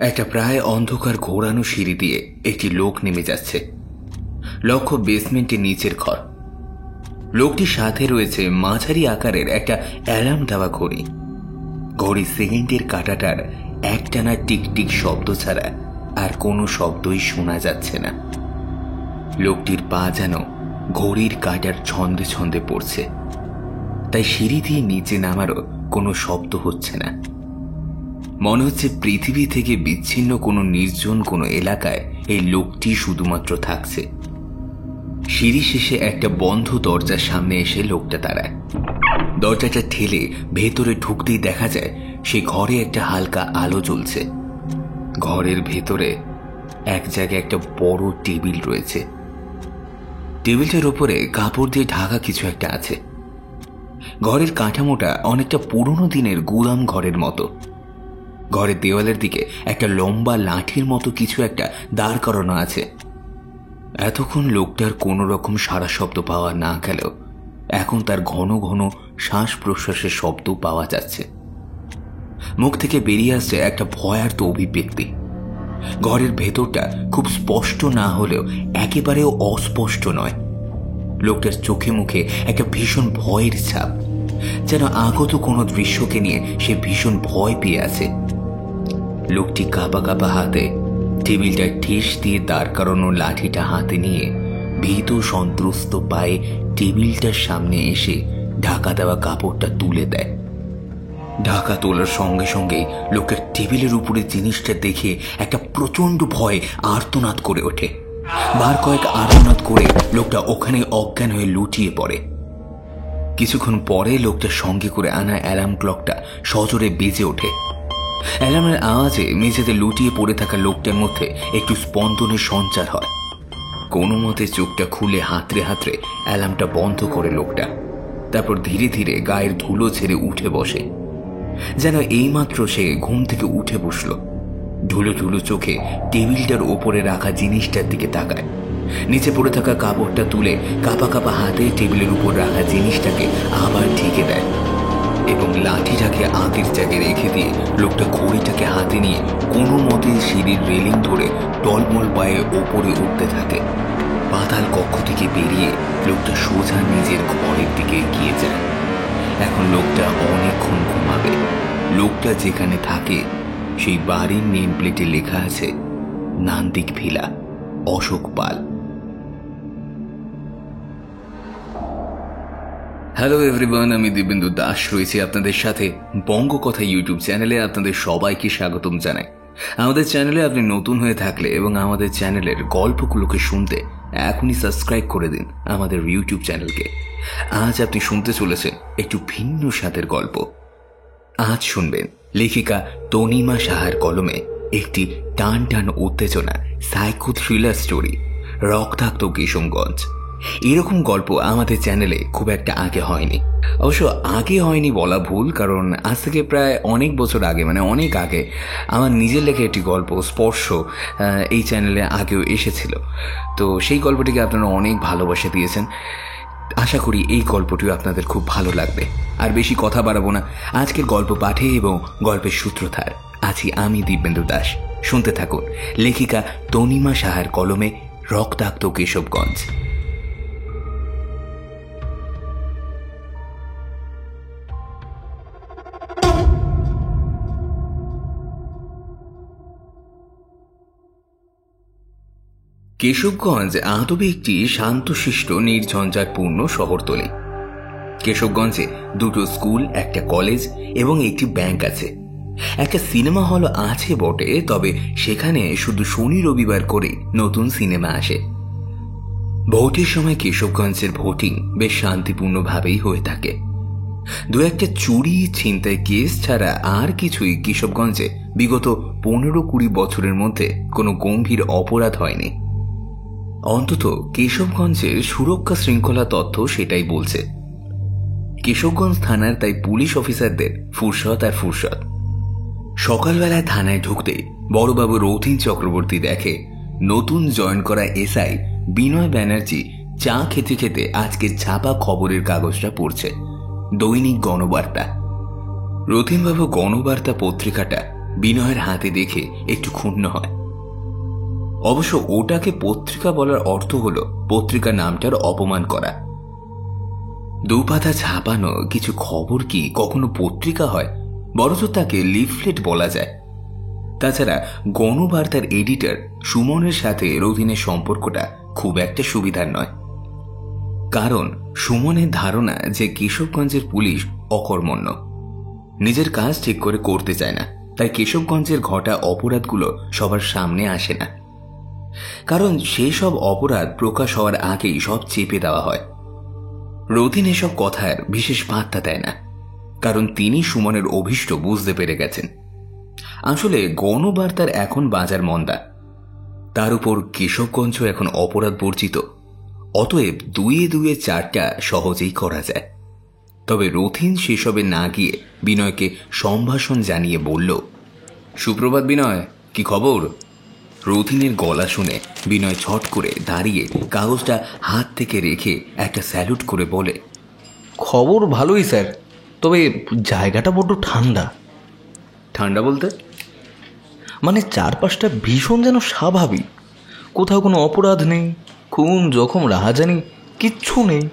একটা প্রায় অন্ধকার ঘোরানো সিঁড়ি দিয়ে একটি লোক নেমে যাচ্ছে। লক্ষ্য বেসমেন্টের নিচের ঘর। লোকটির সাথে রয়েছে মাঝারি আকারের একটা অ্যালার্ম দেওয়া ঘড়ি। ঘড়ির সেকেন্ডের কাঁটাটার একটানা টিকটিক শব্দ ছাড়া আর কোনো শব্দই শোনা যাচ্ছে না। লোকটির পা যেন ঘড়ির কাঁটার ছন্দে ছন্দে পড়ছে, তাই সিঁড়ি দিয়ে নিচে নামারও কোনো শব্দ হচ্ছে না। মনে হচ্ছে পৃথিবী থেকে বিচ্ছিন্ন কোনো নির্জন কোনো এলাকায় এই লোকটি শুধুমাত্র থাকছে। সিঁড়ি শেষে একটা বন্ধ দরজার সামনে এসে লোকটা দাঁড়ায়। দরজাটা ঠেলে ভেতরে ঢুকতেই দেখা যায় সে ঘরে একটা হালকা আলো জ্বলছে। ঘরের ভেতরে এক জায়গায় একটা বড় টেবিল রয়েছে। টেবিলটার উপরে কাপড় দিয়ে ঢাকা কিছু একটা আছে। ঘরের কাঠামোটা অনেকটা পুরনো দিনের গুদাম ঘরের মতো। ঘরের দেওয়ালের দিকে একটা লম্বা লাঠির মতো কিছু একটা দাঁড় করানো আছে। এতক্ষণ লোকটার কোনো রকম সারা শব্দ পাওয়া না গেলেও এখন তার ঘন ঘন শ্বাস প্রশ্বাসের শব্দ পাওয়া যাচ্ছে। মুখ থেকে বেরিয়ে আসছে একটা ভয়ার্ত অভিব্যক্তি। ঘরের ভেতরটা খুব স্পষ্ট না হলেও একেবারেও অস্পষ্ট নয়। লোকটার চোখে মুখে একটা ভীষণ ভয়ের ছাপ, যেন আগত কোনো দৃশ্যকে নিয়ে সে ভীষণ ভয় পেয়ে আছে। লোকটি কাঁপা কাঁপা হাতে টেবিলটা ঠেস দিয়ে দাঁড় করানো লাঠিটা হাতে নিয়ে ভীত সন্ত্রস্ত পায়ে টেবিলটার সামনে এসে ঢাকা দেওয়া কাপড়টা তুলে দেয়। ঢাকা তোলার সঙ্গে সঙ্গেই লোকের টেবিলের উপরে জিনিসটা দেখে একটা প্রচন্ড ভয় আর্তনাদ করে ওঠে। বার কয়েক আর্তনাদ করে লোকটা ওখানে অজ্ঞান হয়ে লুটিয়ে পড়ে। কিছুক্ষণ পরে লোকটার সঙ্গে করে আনা অ্যালার্ম ক্লকটা সজোরে বেজে ওঠে। অ্যালার্মের আওয়াজে মেঝেতে লুটিয়ে পড়ে থাকা লোকটার মধ্যে একটু স্পন্দনের সঞ্চার হয়। কোনো মতে চোখটা খুলে হাতড়ে হাতড়ে অ্যালার্মটা বন্ধ করে লোকটা। তারপর ধীরে ধীরে গায়ের ধুলো ছেড়ে উঠে বসে, যেন এইমাত্র সে ঘুম থেকে উঠে বসল। ঢুলো ঢুলো চোখে টেবিলটার ওপরে রাখা জিনিসটার দিকে তাকায়। নিচে পড়ে থাকা কাপড়টা তুলে কাঁপা কাঁপা হাতে টেবিলের উপর রাখা জিনিসটাকে আবার ঢেকে দেয় এবং লাঠিটাকে আগের জায়গায় রেখে দিয়ে লোকটা ঘড়িটাকে হাতে নিয়ে কোনো মতে সিঁড়ির রেলিং ধরে টলমল পায়ে ওপরে উঠতে থাকে। পাতাল কক্ষ থেকে বেরিয়ে লোকটা সোজা নিজের ঘরের দিকে এগিয়ে যায়। এখন লোকটা অনেকক্ষণ ঘুমাবে। লোকটা যেখানে থাকে সেই বাড়ির নেম প্লেটে লেখা আছে নান্দিক ভিলা, অশোক পাল। হ্যালো এভরিওয়ান, আমি দিব্যেন্দু দাস রয়েছি আপনাদের সাথে বঙ্গকথা ইউটিউব চ্যানেলে। আপনাদের সবাইকে স্বাগতম জানাই। আমাদের চ্যানেলে আপনি নতুন হয়ে থাকলে এবং আমাদের চ্যানেলের গল্পগুলোকে শুনতে এখনই সাবস্ক্রাইব করে দিন আমাদের ইউটিউব চ্যানেলকে। আজ আপনি শুনতে চলেছেন একটু ভিন্ন স্বাদের গল্প। আজ শুনবেন লেখিকা তনিমা সাহার কলমে একটি টান টান উত্তেজনা সাইকো থ্রিলার স্টোরি, রক্তাক্ত কিশোরগঞ্জ। এরকম গল্প আমাদের চ্যানেলে খুব একটা আগে হয়নি। অবশ্য আগে হয়নি বলা ভুল, কারণ আজ থেকে প্রায় অনেক বছর আগে, মানে অনেক আগে আমার নিজের লেখা একটি গল্প স্পর্শ এই চ্যানেলে আগেও এসেছিল। তো সেই গল্পটিকে আপনারা অনেক ভালোবাসা দিয়েছেন। আশা করি এই গল্পটিও আপনাদের খুব ভালো লাগবে। আর বেশি কথা বাড়াবো না, আজকের গল্প পাঠে এবং গল্পের সূত্রধার আছি আমি দিব্যেন্দু দাস। শুনতে থাকুন লেখিকা তনিমা সাহার কলমে রক্তাক্ত কেশবগঞ্জ। কেশবগঞ্জ আদবে একটি শান্তশিষ্ট নির্ঝঞ্ঝাটপূর্ণ শহরতলি। কেশবগঞ্জে দুটো স্কুল, একটা কলেজ এবং একটি ব্যাংক আছে। একটা সিনেমা হল আছে বটে, তবে সেখানে শুধু শনি রবিবার করে নতুন সিনেমা আসে। ভোটের সময় কেশবগঞ্জের ভোটিং বেশ শান্তিপূর্ণভাবেই হয়ে থাকে। দু একটা চুরি ছিনতাই কেস ছাড়া আর কিছুই কেশবগঞ্জে বিগত 15-20 বছরের মধ্যে কোনো গম্ভীর অপরাধ হয়নি। অন্তত কেশবগঞ্জের সুরক্ষা শৃঙ্খলা তথ্য সেটাই বলছে। কেশবগঞ্জ থানার তাই পুলিশ অফিসারদের ফুরসত আর ফুরসত। সকালবেলায় থানায় ঢুকতে বড়বাবু রথীন চক্রবর্তী দেখে নতুন জয়েন করা এসআই বিনয় ব্যানার্জি চা খেতে খেতে আজকের ছাপা খবরের কাগজটা পড়ছে, দৈনিক গণবার্তা। রথীনবাবু গণবার্তা পত্রিকাটা বিনয়ের হাতে দেখে একটু ক্ষুণ্ণ হয়। অবশ্য ওটাকে পত্রিকা বলার অর্থ হল পত্রিকা নামটার অপমান করা। দুপাতা ছাপানো কিছু খবর কি কখনো পত্রিকা হয়? বরঞ্চ তাকে লিফলেট বলা যায়। তাছাড়া গণবার্তার এডিটর সুমনের সাথে রথিনের সম্পর্কটা খুব একটা সুবিধার নয়। কারণ সুমনের ধারণা যে কেশবগঞ্জের পুলিশ অকর্মণ্য, নিজের কাজ ঠিক করে করতে চায় না, তাই কেশবগঞ্জের ঘটা অপরাধগুলো সবার সামনে আসে না। কারণ সেই সব অপরাধ প্রকাশ হওয়ার আগেই সব চেপে দেওয়া হয়। রথিন এসব কথার বিশেষ পাত্তা দেয় না, কারণ তিনি সুমনের অভীষ্ট বুঝতে পেরে গেছেন। আসলে গণবার্তার এখন বাজার মন্দা, তার উপর কেশবগঞ্জ এখন অপরাধ বর্জিত, অতএব দুয়ে দুয়ে চারটা সহজেই করা যায়। তবে রথিন সেসবে না গিয়ে বিনয়কে সম্ভাষণ জানিয়ে বলল, সুপ্রভাত বিনয়, কি খবর? রথিনের গলা শুনে বিনয় ছট করে দাঁড়িয়ে কাগজটা হাত থেকে রেখে একটা স্যালুট করে বলে, খবর ভালোই স্যার, তবে জায়গাটা বড্ড ঠান্ডা। ঠান্ডা বলতে? মানে চারপাশটা ভীষণ যেন স্বাভাবিক, কোথাও কোনো অপরাধ নেই, খুন জখম রাহাজানি কিচ্ছু নেই।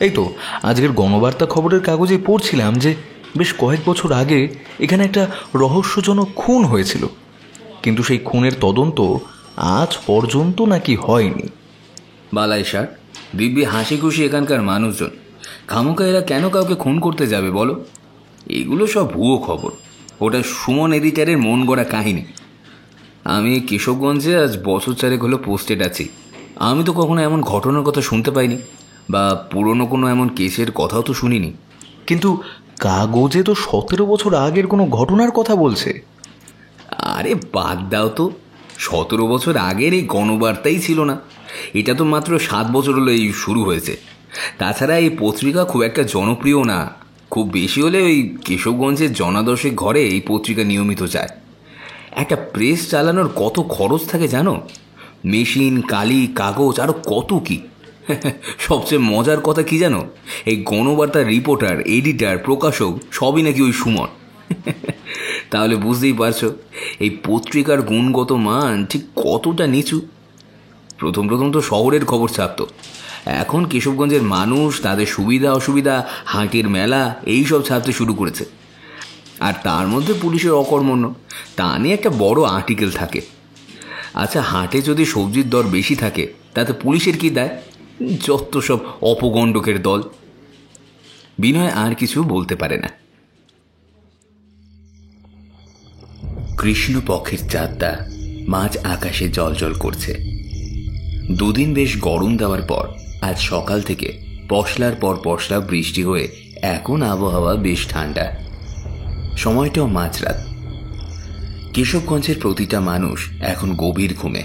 এই তো আজকের গণবার্তা খবরের কাগজে পড়ছিলাম যে বেশ কয়েক বছর আগে এখানে একটা রহস্যজনক খুন হয়েছিল, কিন্তু সেই খুনের তদন্ত আজ পর্যন্ত নাকি হয়নি। বালাই ষাট, দিব্যি হাসি খুশি এখানকার মানুষজন, খামোকা এরা কেন কাউকে খুন করতে যাবে বলো? এগুলো সব ভুয়ো খবর, ওটা সুমন এডিটারের মন গড়া কাহিনী। আমি কেশবগঞ্জে আজ বছর চারেক হলো পোস্টেড আছি, আমি তো কখনো এমন ঘটনার কথা শুনতে পাইনি, বা পুরনো কোনো এমন কেসের কথাও তো শুনিনি। কিন্তু কাগজে তো 17 বছর আগের কোনো ঘটনার কথা বলছে। আরে বাদ দাও তো, 17 বছর আগের এই গণবার্তাই ছিল না, এটা তো মাত্র 7 বছর হলো এই শুরু হয়েছে। তাছাড়া এই পত্রিকা খুব একটা জনপ্রিয় না, খুব বেশি হলে ওই কেশবগঞ্জের জনাদশেক ঘরে এই পত্রিকা নিয়মিত যায়। একটা প্রেস চালানোর কত খরচ থাকে জানো? মেশিন, কালি, কাগজ, আরও কত কি। সবচেয়ে মজার কথা কি জানো? এই গণবার্তার রিপোর্টার, এডিটার, প্রকাশক সবই নাকি ওই সুমন। তাহলে বুঝতেই পারছো এই পত্রিকার গুণগত মান ঠিক কতটা নিচু। প্রথম প্রথম তো শহরের খবর ছাপতো, এখন কেশবগঞ্জের মানুষ, তাদের সুবিধা অসুবিধা, হাটের মেলা এইসব ছাপতে শুরু করেছে। আর তার মধ্যে পুলিশের অকর্মণ্য, তা নিয়ে একটা বড় আর্টিকেল থাকে। আচ্ছা, হাটে যদি সবজির দর বেশি থাকে তাতে পুলিশের কি দায়? যত সব অপগণ্ডকের দল। বিনয় আর কিছু বলতে পারে না। কৃষ্ণপক্ষের চাঁদটা মাঝ আকাশে জ্বলজ্বল করছে। দুদিন বেশ গরম দেওয়ার পর আজ সকাল থেকে পশলার পর পশলা বৃষ্টি হয়ে এখন আবহাওয়া বেশ ঠান্ডা। সময়টাও মাঝরাত। কেশবগঞ্জের প্রতিটা মানুষ এখন গভীর ঘুমে।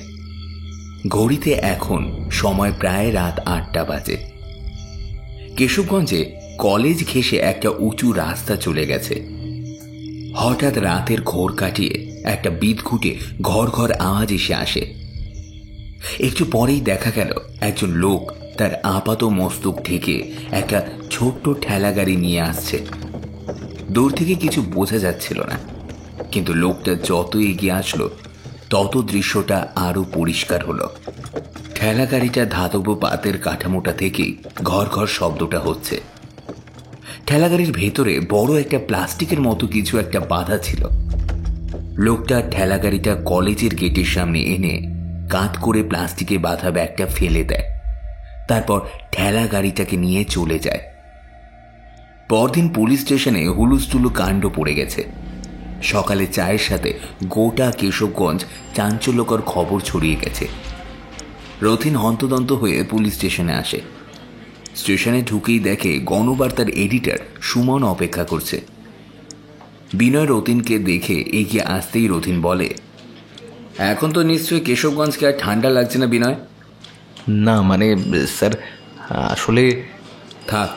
ঘড়িতে এখন সময় প্রায় রাত 8টা বাজে। কেশবগঞ্জে কলেজ ঘেঁষে একটা উঁচু রাস্তা চলে গেছে। হঠাৎ রাতের ঘোর কাটিয়ে একটা বিদঘুটে ঘর ঘর আওয়াজ এসে আসে। একটু পরেই দেখা গেল একজন লোক তার আপাত মস্তক ঢেকে একটা ছোট্ট ঠেলাগাড়ি নিয়ে আসছে। দূর থেকে কিছু বোঝা যাচ্ছিল না, কিন্তু লোকটা যত এগিয়ে আসলো তত দৃশ্যটা আরো পরিষ্কার হলো। ঠেলাগাড়িটা ধাতব পাতের কাঠামোটা থেকেই ঘর ঘর শব্দটা হচ্ছে। ঠেলাগাড়ির ভেতরে বড় একটা প্লাস্টিকের মতো কিছু একটা বাঁধা ছিল। লোকটা ঠেলাগাড়িটা কলেজের গেটের সামনে এনে কাঁধ করে প্লাস্টিকে বাঁধা ব্যাগটা ফেলে দেয়, তারপর ঠেলা গাড়িটাকে নিয়ে চলে যায়। পরদিন পুলিশ স্টেশনে হুলুস্থুলু কাণ্ড পড়ে গেছে। সকালে চায়ের সাথে গোটা কেশবগঞ্জ চাঞ্চল্যকর খবর ছড়িয়ে গেছে। রথিন হন্তদন্ত হয়ে পুলিশ স্টেশনে আসে। স্টেশনে ঢুকেই দেখে গণবার্তার এডিটর সুমন অপেক্ষা করছে। বিনয় রথিনকে দেখে এগিয়ে আসতেই রথিন বলে, এখন তো নিশ্চয়ই কেশবগঞ্জকে আর ঠান্ডা লাগছে না বিনয়? না মানে স্যার, আসলে থাক,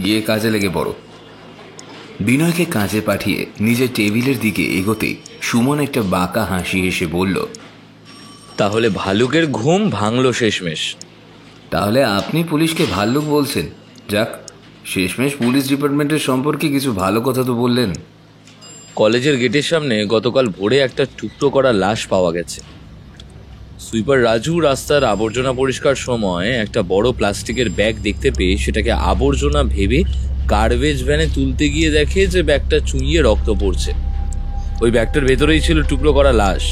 গিয়ে কাজে লেগে পড়ো। বিনয়কে কাজে পাঠিয়ে নিজের টেবিলের দিকে এগোতেই সুমন একটা বাঁকা হাসি হেসে বলল, তাহলে ভালুকের ঘুম ভাঙলো শেষমেশ। তাহলে আপনি পুলিশকে ভাল্লুক বলছেন? যাক, শেষমেশ পুলিশ ডিপার্টমেন্টের সম্পর্কে কিছু ভালো কথা তো বললেন। কলেজের গেটের সামনে গতকাল ভোরে একটা টুকরো করা লাশ পাওয়া গেছে। সুইপার রাজু রাস্তার আবর্জনা পরিষ্কার সময় একটা বড় প্লাস্টিকের ব্যাগ দেখতে পেয়ে সেটাকে আবর্জনা ভেবে গার্বেজ ভ্যানে তুলতে গিয়ে দেখে যে ব্যাগটা চুইয়ে রক্ত পড়ছে। ওই ব্যাগটার ভেতরেই ছিল টুকরো করা লাশ।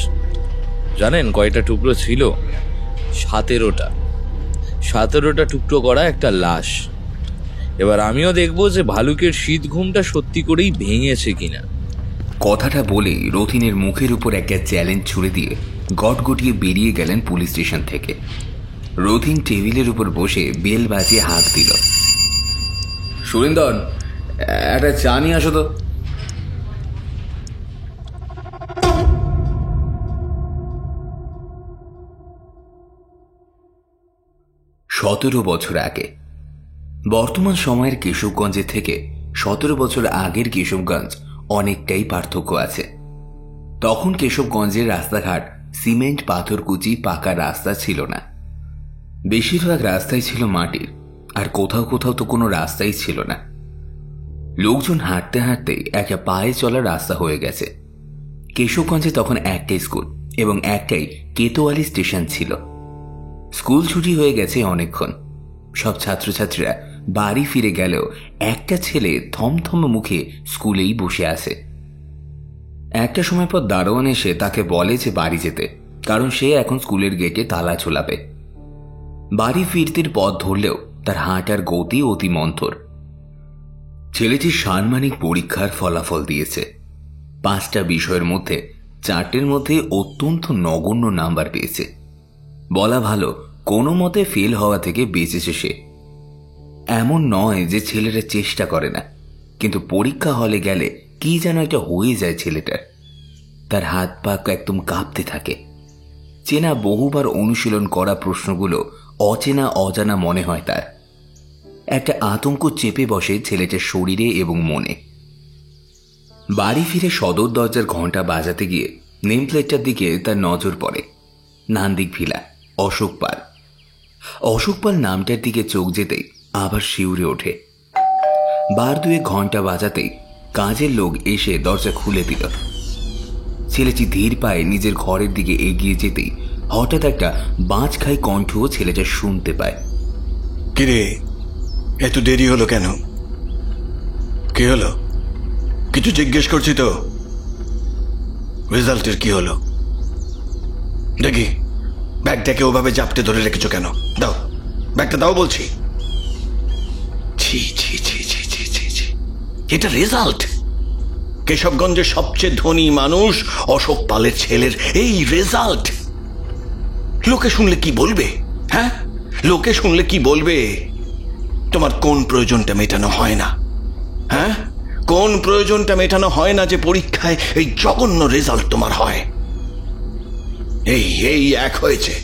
জানেন কয়টা টুকরো ছিল? 17টা। 17টা টুকরো করা একটা লাশ। এবার আমিও দেখবো যে ভালুকের শীত ঘুমটা সত্যি করেই ভেঙেছে কিনা। কথাটা বলেই রথিনের মুখের উপর একটা চ্যালেঞ্জ ছুড়ে দিয়ে গটগটিয়ে বেরিয়ে গেলেন পুলিশ স্টেশন থেকে। রথিন টেবিলের উপর বসে বেল বাজিয়ে হাত দিল। সুরিন্দর, একটা চা নিয়ে আসো তো। 17 বছর আগে। বর্তমান সময়ের কেশবগঞ্জের থেকে 17 বছর আগের কেশবগঞ্জ অনেকটাই পার্থক্য আছে। তখন কেশবগঞ্জের রাস্তাঘাট সিমেন্ট, পাথরকুচি, পাকা রাস্তা ছিল না। বেশিরভাগ রাস্তাই ছিল মাটির, আর কোথাও কোথাও তো কোনো রাস্তাই ছিল না। লোকজন হাঁটতে হাঁটতে একটা পায়ে চলা রাস্তা হয়ে গেছে। কেশবগঞ্জে তখন একটাই স্কুল এবং একটাই কেতোয়ালি স্টেশন ছিল। স্কুল ছুটি হয়ে গেছে অনেকক্ষণ। সব ছাত্রছাত্রীরা বাড়ি ফিরে গেলেও একটা ছেলে থমথমে মুখে স্কুলেই বসে আছে। একটা সময় পর দারোয়ান এসে তাকে বলে যে বাড়ি যেতে, কারণ সে এখন স্কুলের গেটে তালা ঝোলাবে। বাড়ি ফিরতে পথ ধরলেও তার হাঁটার গতি অতি মন্থর। ছেলেটি সাম্মানিক পরীক্ষার ফলাফল দিয়েছে। 5টা বিষয়ের মধ্যে 4টের মধ্যে অত্যন্ত নগণ্য নাম্বার পেয়েছে। বলা ভালো, কোনো মতে ফেল হওয়া থেকে বেঁচেছে সে। এমন নয় যে ছেলেটা চেষ্টা করে না, কিন্তু পরীক্ষা হলে গেলে কি যেন একটা হয়ে যায় ছেলেটার। তার হাত পা একদম কাঁপতে থাকে। চেনা বহুবার অনুশীলন করা প্রশ্নগুলো অচেনা অজানা মনে হয় তার। একটা আতঙ্ক চেপে বসে ছেলেটার শরীরে এবং মনে। বাড়ি ফিরে সদর দরজার ঘন্টা বাজাতে গিয়ে নেম প্লেটটার দিকে তার নজর পড়ে। নান্দিক ভিলা, অশোক পাল। অশোক পাল নামটার দিকে চোখ যেতেই আবার শিউরে ওঠে। বার দুয়ে ঘন্টা বাজাতেই কাজের লোক এসে দরজা খুলে দিল। ছেলেটি ধীর পায়ে নিজের ঘরের দিকে এগিয়ে যেতেই হঠাৎ একটা বাঁচ খাই কণ্ঠ ছেলেটা শুনতে পায়। কিরে, এত দেরি হলো কেন? কি হলো? কিছু জিজ্ঞেস করছি তো। রেজাল্টের কি হলো? দেখি ব্যাগটাকে ওভাবে জাপটে ধরে রেখেছো কেন? দাও ব্যাগটা, দাও বলছি। ছি ছি ছি ছি ছি ছি ছি, এটা রেজাল্ট? কেশবগঞ্জের সবচেয়ে ধনী মানুষ অশোক পালের ছেলের এই রেজাল্ট? লোকে শুনলে কি বলবে? হ্যাঁ, লোকে শুনলে কি বলবে? তোমার কোন প্রয়োজনটা মেটানো হয় না? হ্যাঁ, কোন প্রয়োজনটা মেটানো হয় না যে পরীক্ষায় এই জঘন্য রেজাল্ট তোমার হয়? এই এই এক হয়েছে।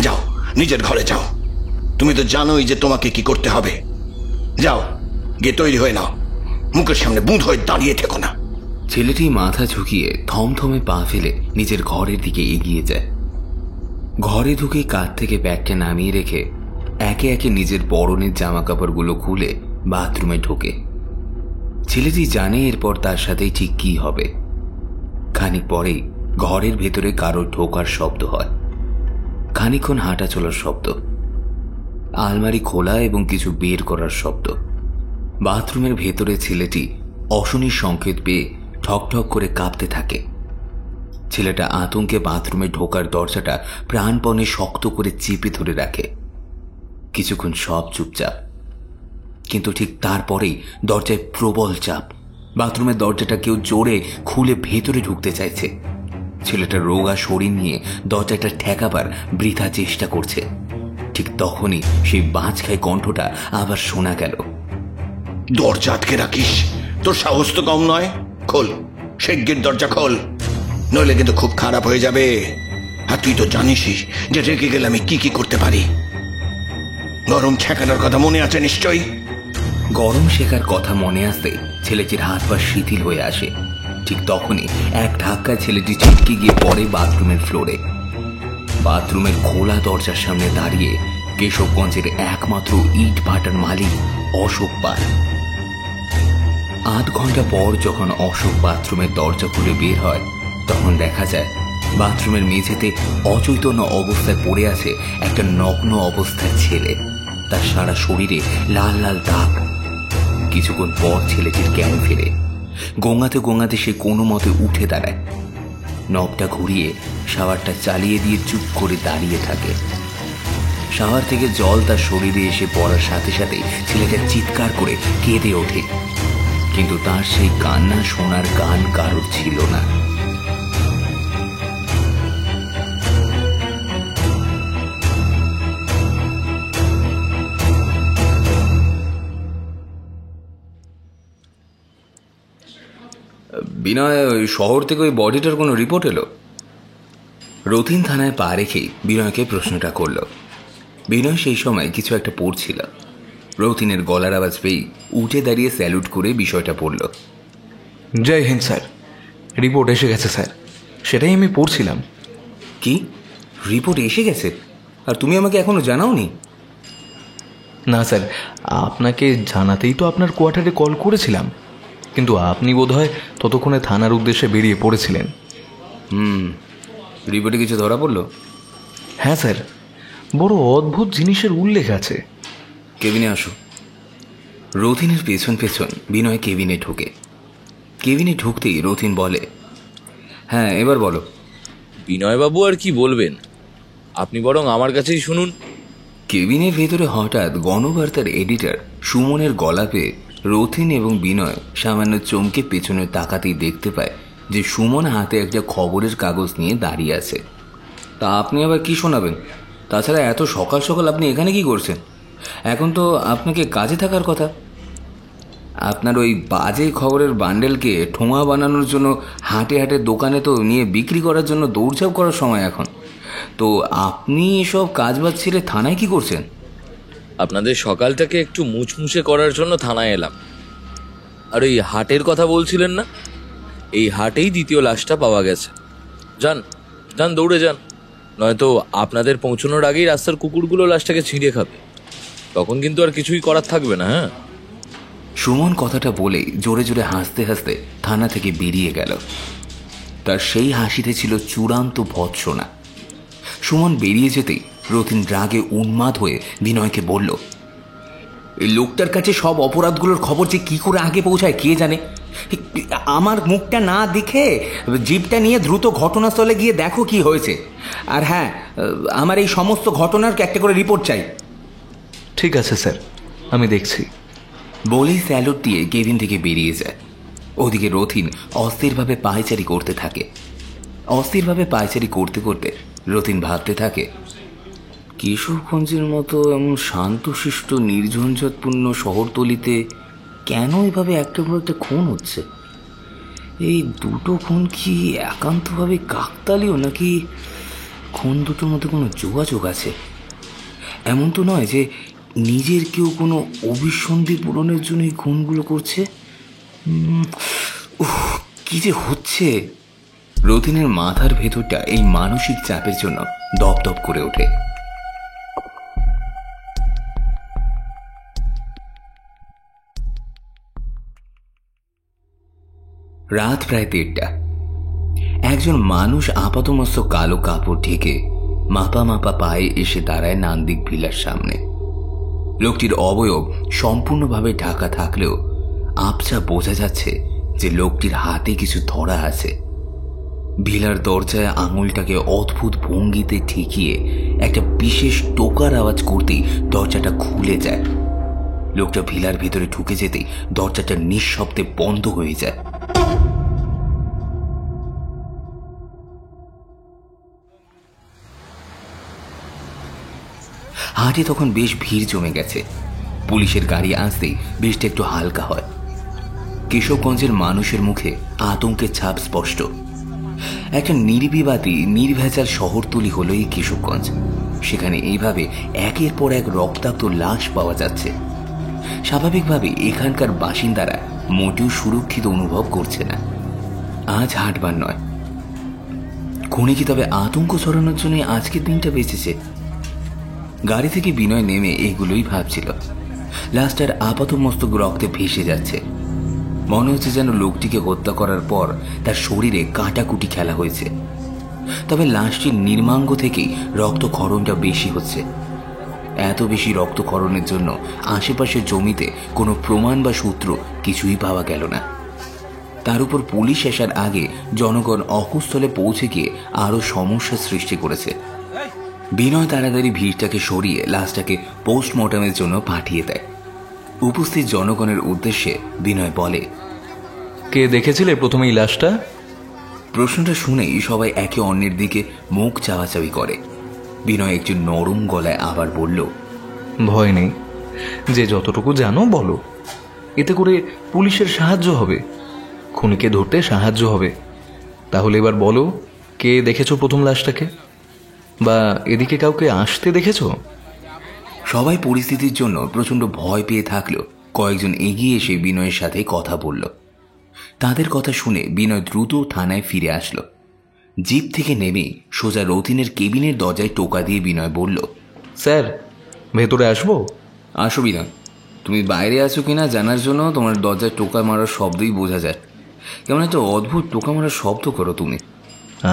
যাও নিজের ঘরে যাও। তুমি তো জানোই যে তোমাকে কি করতে হবে। যাও, গিয়ে তৈরি হয়ে নাও। মুখের সামনে বুঁদ হয়ে দাঁড়িয়ে থেকো না। ছেলেটি মাথা ঝুঁকিয়ে থমথমে পা ফেলে নিজের ঘরের দিকে এগিয়ে যায়। ঘরে ঢুকে কাঁধ থেকে ব্যাগটা নামিয়ে রেখে একে একে নিজের পরনের জামা কাপড়গুলো খুলে বাথরুমে ঢোকে। ছেলেটি জানে এরপর তার সাথে ঠিক কি হবে। খানিক পরেই ঘরের ভেতরে কারো ঢোকার শব্দ হয়। খানিকক্ষণ হাঁটা চলার শব্দ, আলমারি খোলা এবং কিছু বের করার শব্দ। বাথরুমের ভেতরে ছেলেটি অশনির সংকেত পেয়ে ঠকঠক করে কাঁপতে থাকে। ছেলেটা আতঙ্কে বাথরুমে ঢোকার দরজাটা প্রাণপণে শক্ত করে চেপে ধরে রাখে। কিছুক্ষণ সব চুপচাপ, কিন্তু ঠিক তারপরেই দরজায় প্রবল চাপ। বাথরুমের দরজাটা কেউ জোরে খুলে ভেতরে ঢুকতে চাইছে। ছেলেটা রোগা শরীর নিয়ে দরজাটা ঠেকাবার বৃথা চেষ্টা করছে। ঠিক তখনই সেই বাঁচ খাই কণ্ঠটা আবার শোনা গেল। দরজা আটকে রাখিস? তোর সাহস তো কম নয়। খোল, শিগগির দরজা খোল, নইলে কিন্তু খুব খারাপ হয়ে যাবে। আর তুই তো জানিসই যে রেগে গেলে আমি কি কি করতে পারি। গরম ছেঁকানোর কথা মনে আছে নিশ্চয়ই? গরম শেখার কথা মনে আসতে ছেলেটির হাত পা শিথিল হয়ে আসে। ঠিক তখনই এক ধাক্কায় ছেলেটি ছিটকে গিয়ে পড়ে বাথরুমের ফ্লোরে। বাথরুমের খোলা দরজার সামনে দাঁড়িয়ে কেশবগঞ্জের একমাত্র ইট ভাটার মালিক অশোক পাল। আধ ঘন্টা পর যখন অশোক বাথরুমের দরজা খুলে বের হয়, তখন দেখা যায় বাথরুমের মেঝেতে অচৈতন্য অবস্থায় পড়ে আছে একটা নগ্ন অবস্থার ছেলে। তার সারা শরীরে লাল লাল দাগ। কিছুক্ষণ পর ছেলেটির জ্ঞান ফেরে। গোঙাতে গোঙাতে সে কোনো মতে উঠে দাঁড়ায়। নবটা ঘুরিয়ে শাওয়ারটা চালিয়ে দিয়ে চুপ করে দাঁড়িয়ে থাকে। শাওয়ার থেকে জল তার শরীরে এসে পড়ার সাথে সাথে ছেলেটা চিৎকার করে কেঁদে ওঠে, কিন্তু তার সেই কান্না শোনার গান কারোর ছিল না। বিনয়, ওই শহর থেকে ওই বডিটার কোনো রিপোর্ট এলো? রথিন থানায় পা রেখেই বিনয়কে প্রশ্নটা করল। বিনয় সেই সময় কিছু একটা পড়ছিল। রথিনের গলার আওয়াজ পেয়ে উঠে দাঁড়িয়ে স্যালুট করে বিষয়টা পড়ল। জয় হিন্দ স্যার, রিপোর্ট এসে গেছে স্যার, সেটাই আমি পড়ছিলাম। কি রিপোর্ট এসে গেছে? আর তুমি আমাকে এখনো জানাওনি? না স্যার, আপনাকে জানাতেই তো আপনার কোয়ার্টারে কল করেছিলাম, কিন্তু আপনি বোধহয় ততক্ষণে থানার উদ্দেশ্যে বেরিয়ে পড়েছিলেন। রিপোর্টে কিছু ধরা পড়ল? হ্যাঁ স্যার, বড় অদ্ভুত জিনিসের উল্লেখ আছে। কেবিনে আসো। রথিনের পেছন পেছন বিনয় কেবিনে ঢোকে। কেবিনে ঢুকতেই রথিন বলে, হ্যাঁ এবার বলো। বিনয়বাবু আর কি বলবেন, আপনি বরং আমার কাছেই শুনুন। কেবিনের ভেতরে হঠাৎ গণবার্তার এডিটর সুমনের গলা পেয়ে রথিন এবং বিনয় সামান্য চমকে পেছনে তাকাতেই দেখতে পায় যে সুমন হাতে একটা খবরের কাগজ নিয়ে দাঁড়িয়ে আছে। তা আপনি আবার কি শোনাবেন? তাছাড়া এত সকাল সকাল আপনি এখানে কি করছেন? এখন তো আপনাকে কাজে থাকার কথা। আপনার ওই বাজে খবরের বান্ডেলকে ঠোঙা বানানোর জন্য হাটে হাটে দোকানে তো নিয়ে বিক্রি করার জন্য দৌড়ঝাঁপ করার সময় এখন। তো আপনি এসব কাজবাজ ছেড়ে থানায় কি করছেন? আপনাদের সকালটাকে একটু মুচমুচে করার জন্য থানায় এলাম। আর ওই হাটের কথা বলছিলেন না, এই হাটেই দ্বিতীয় লাশটা পাওয়া গেছে। যান যান, দৌড়ে যান, নয়তো আপনাদের পৌঁছানোর আগেই রাস্তার কুকুরগুলো লাশটাকে ছিঁড়ে খাবে। তখন কিন্তু আর কিছুই করার থাকবে না। হ্যাঁ, সুমন কথাটা বলেই জোরে জোরে হাসতে হাসতে থানা থেকে বেরিয়ে গেল। তার সেই হাসিতে ছিল চূড়ান্ত ভৎসনা। সুমন বেরিয়ে যেতেই রথিন রাগে উন্মাদ হয়ে বিনয়কে বলল, এই লোকটার কাছে সব অপরাধগুলোর খবর যে কি করে আগে পৌঁছায় কে জানে। আমার মুখটা না দেখে জিপটা নিয়ে দ্রুত ঘটনাস্থলে গিয়ে দেখো কি হয়েছে। আর হ্যাঁ, আমার এই সমস্ত ঘটনার একটা করে রিপোর্ট চাই। ঠিক আছে স্যার, আমি দেখছি। বলেই স্যালুট দিয়ে কেবিন থেকে বেরিয়ে যায়। ওদিকে রথিন অস্থিরভাবে পায়চারি করতে থাকে। অস্থিরভাবে পায়চারি করতে করতে রথিন ভাবতে থাকে, কিশোরগঞ্জের মতো এমন শান্তশিষ্ট নির্ঝঞ্ঝাটপূর্ণ শহরতলিতে কেন এভাবে একটার পর একটা খুন হচ্ছে? এই দুটো খুন কি একান্তভাবে কাকতালীয়, নাকি খুন দুটোর মধ্যে কোনো যোগাযোগ আছে? এমন তো নয় যে নিজের কেউ কোনো অভিসন্ধি পূরণের জন্য এই খুনগুলো করছে। কি যে হচ্ছে! রথিনের মাথার ভেতরটা এই মানসিক চাপের জন্য দপদপ করে ওঠে। রাত প্রায় 1:30। একজন মানুষ আপাতমস্তক কালো কাপড় ঢেকে মাপা মাপা পায়ে এসে দাঁড়ায় নান্দিক ভিলার সামনে। লোকটির অবয়ব সম্পূর্ণভাবে ঢাকা থাকলেও আবছা বোঝা যাচ্ছে যে লোকটির হাতে কিছু ধরা আছে। ভিলার দরজায় আঙুলটাকে অদ্ভুত ভঙ্গিতে ঠেকিয়ে একটা বিশেষ টোকার আওয়াজ করতেই দরজাটা খুলে যায়। লোকটা ভিলার ভিতরে ঢুকে যেতেই দরজাটা নিঃশব্দে বন্ধ হয়ে যায়। হাটে তখন বেশ ভিড় জমে গেছে। পুলিশের গাড়ি আসতেই বেশটা একটু হালকা হয়। কেশবগঞ্জের মানুষের মুখে আতঙ্কের ছাপ স্পষ্ট। একটা নির্বিবাদী নির্ভেজাল শহরতলি হলো এই কেশবগঞ্জ। সেখানে এইভাবে একের পর এক রক্তাক্ত লাশ পাওয়া যাচ্ছে। স্বাভাবিকভাবে এখানকার বাসিন্দারা মোটেও সুরক্ষিত অনুভব করছে না। আজ হাটবার নয়, খুনি কি তবে আতঙ্ক ছড়ানোর জন্য আজকের দিনটা বেঁচেছে? গাড়ি থেকে বিনয় নেমে এগুলোই ভাবছিল। লাশটার আপাতমস্তক রক্তে ভেসে যাচ্ছে। মনে হচ্ছে যেন লোকটিকে হত্যা করার পর তার শরীরে কাটাকুটি খেলা হয়েছে। তবে লাশটির নির্মাঙ্গ থেকেই রক্তক্ষরণটা বেশি হচ্ছে। এত বেশি রক্তক্ষরণের জন্য আশেপাশের জমিতে কোনো প্রমাণ বা সূত্র কিছুই পাওয়া গেল না। তার উপর পুলিশ আসার আগে জনগণ অকুস্থলে পৌঁছে গিয়ে আরও সমস্যার সৃষ্টি করেছে। বিনয় তাড়াতাড়ি ভিড়টাকে সরিয়ে লাশটাকে পোস্টমর্টমের জন্য পাঠিয়ে দেয়। উপস্থিত জনগণের উদ্দেশ্যে বিনয় বলে, কে দেখেছিলে প্রথমে এই লাশটা? প্রশ্নটা শুনেই সবাই একে অন্যের দিকে মুখ চাওয়াচাওয়ি করে। বিনয় একটু নরম গলায় আবার বলল, ভয় নেই, যে যতটুকু জানো বলো, এতে করে পুলিশের সাহায্য হবে, খুনিকে ধরতে সাহায্য হবে। তাহলে এবার বলো, কে দেখেছো প্রথম লাশটাকে, বা এদিকে কাউকে আসতে দেখেছো? সবাই পরিস্থিতির জন্য প্রচণ্ড ভয় পেয়ে থাকলেও কয়েকজন এগিয়ে এসে বিনয়ের সাথে কথা বলল। তাদের কথা শুনে বিনয় দ্রুত থানায় ফিরে আসলো। জিপ থেকে নেমে সোজা রতিনের কেবিনের দরজায় টোকা দিয়ে বিনয় বলল, স্যার, ভেতরে আসবো? আসো বিনয়, তুমি বাইরে আছো কিনা জানার জন্য তোমার দরজায় টোকা মারার শব্দই বোঝা যায়। কেমন একটা অদ্ভুত টোকা মারার শব্দ করো তুমি।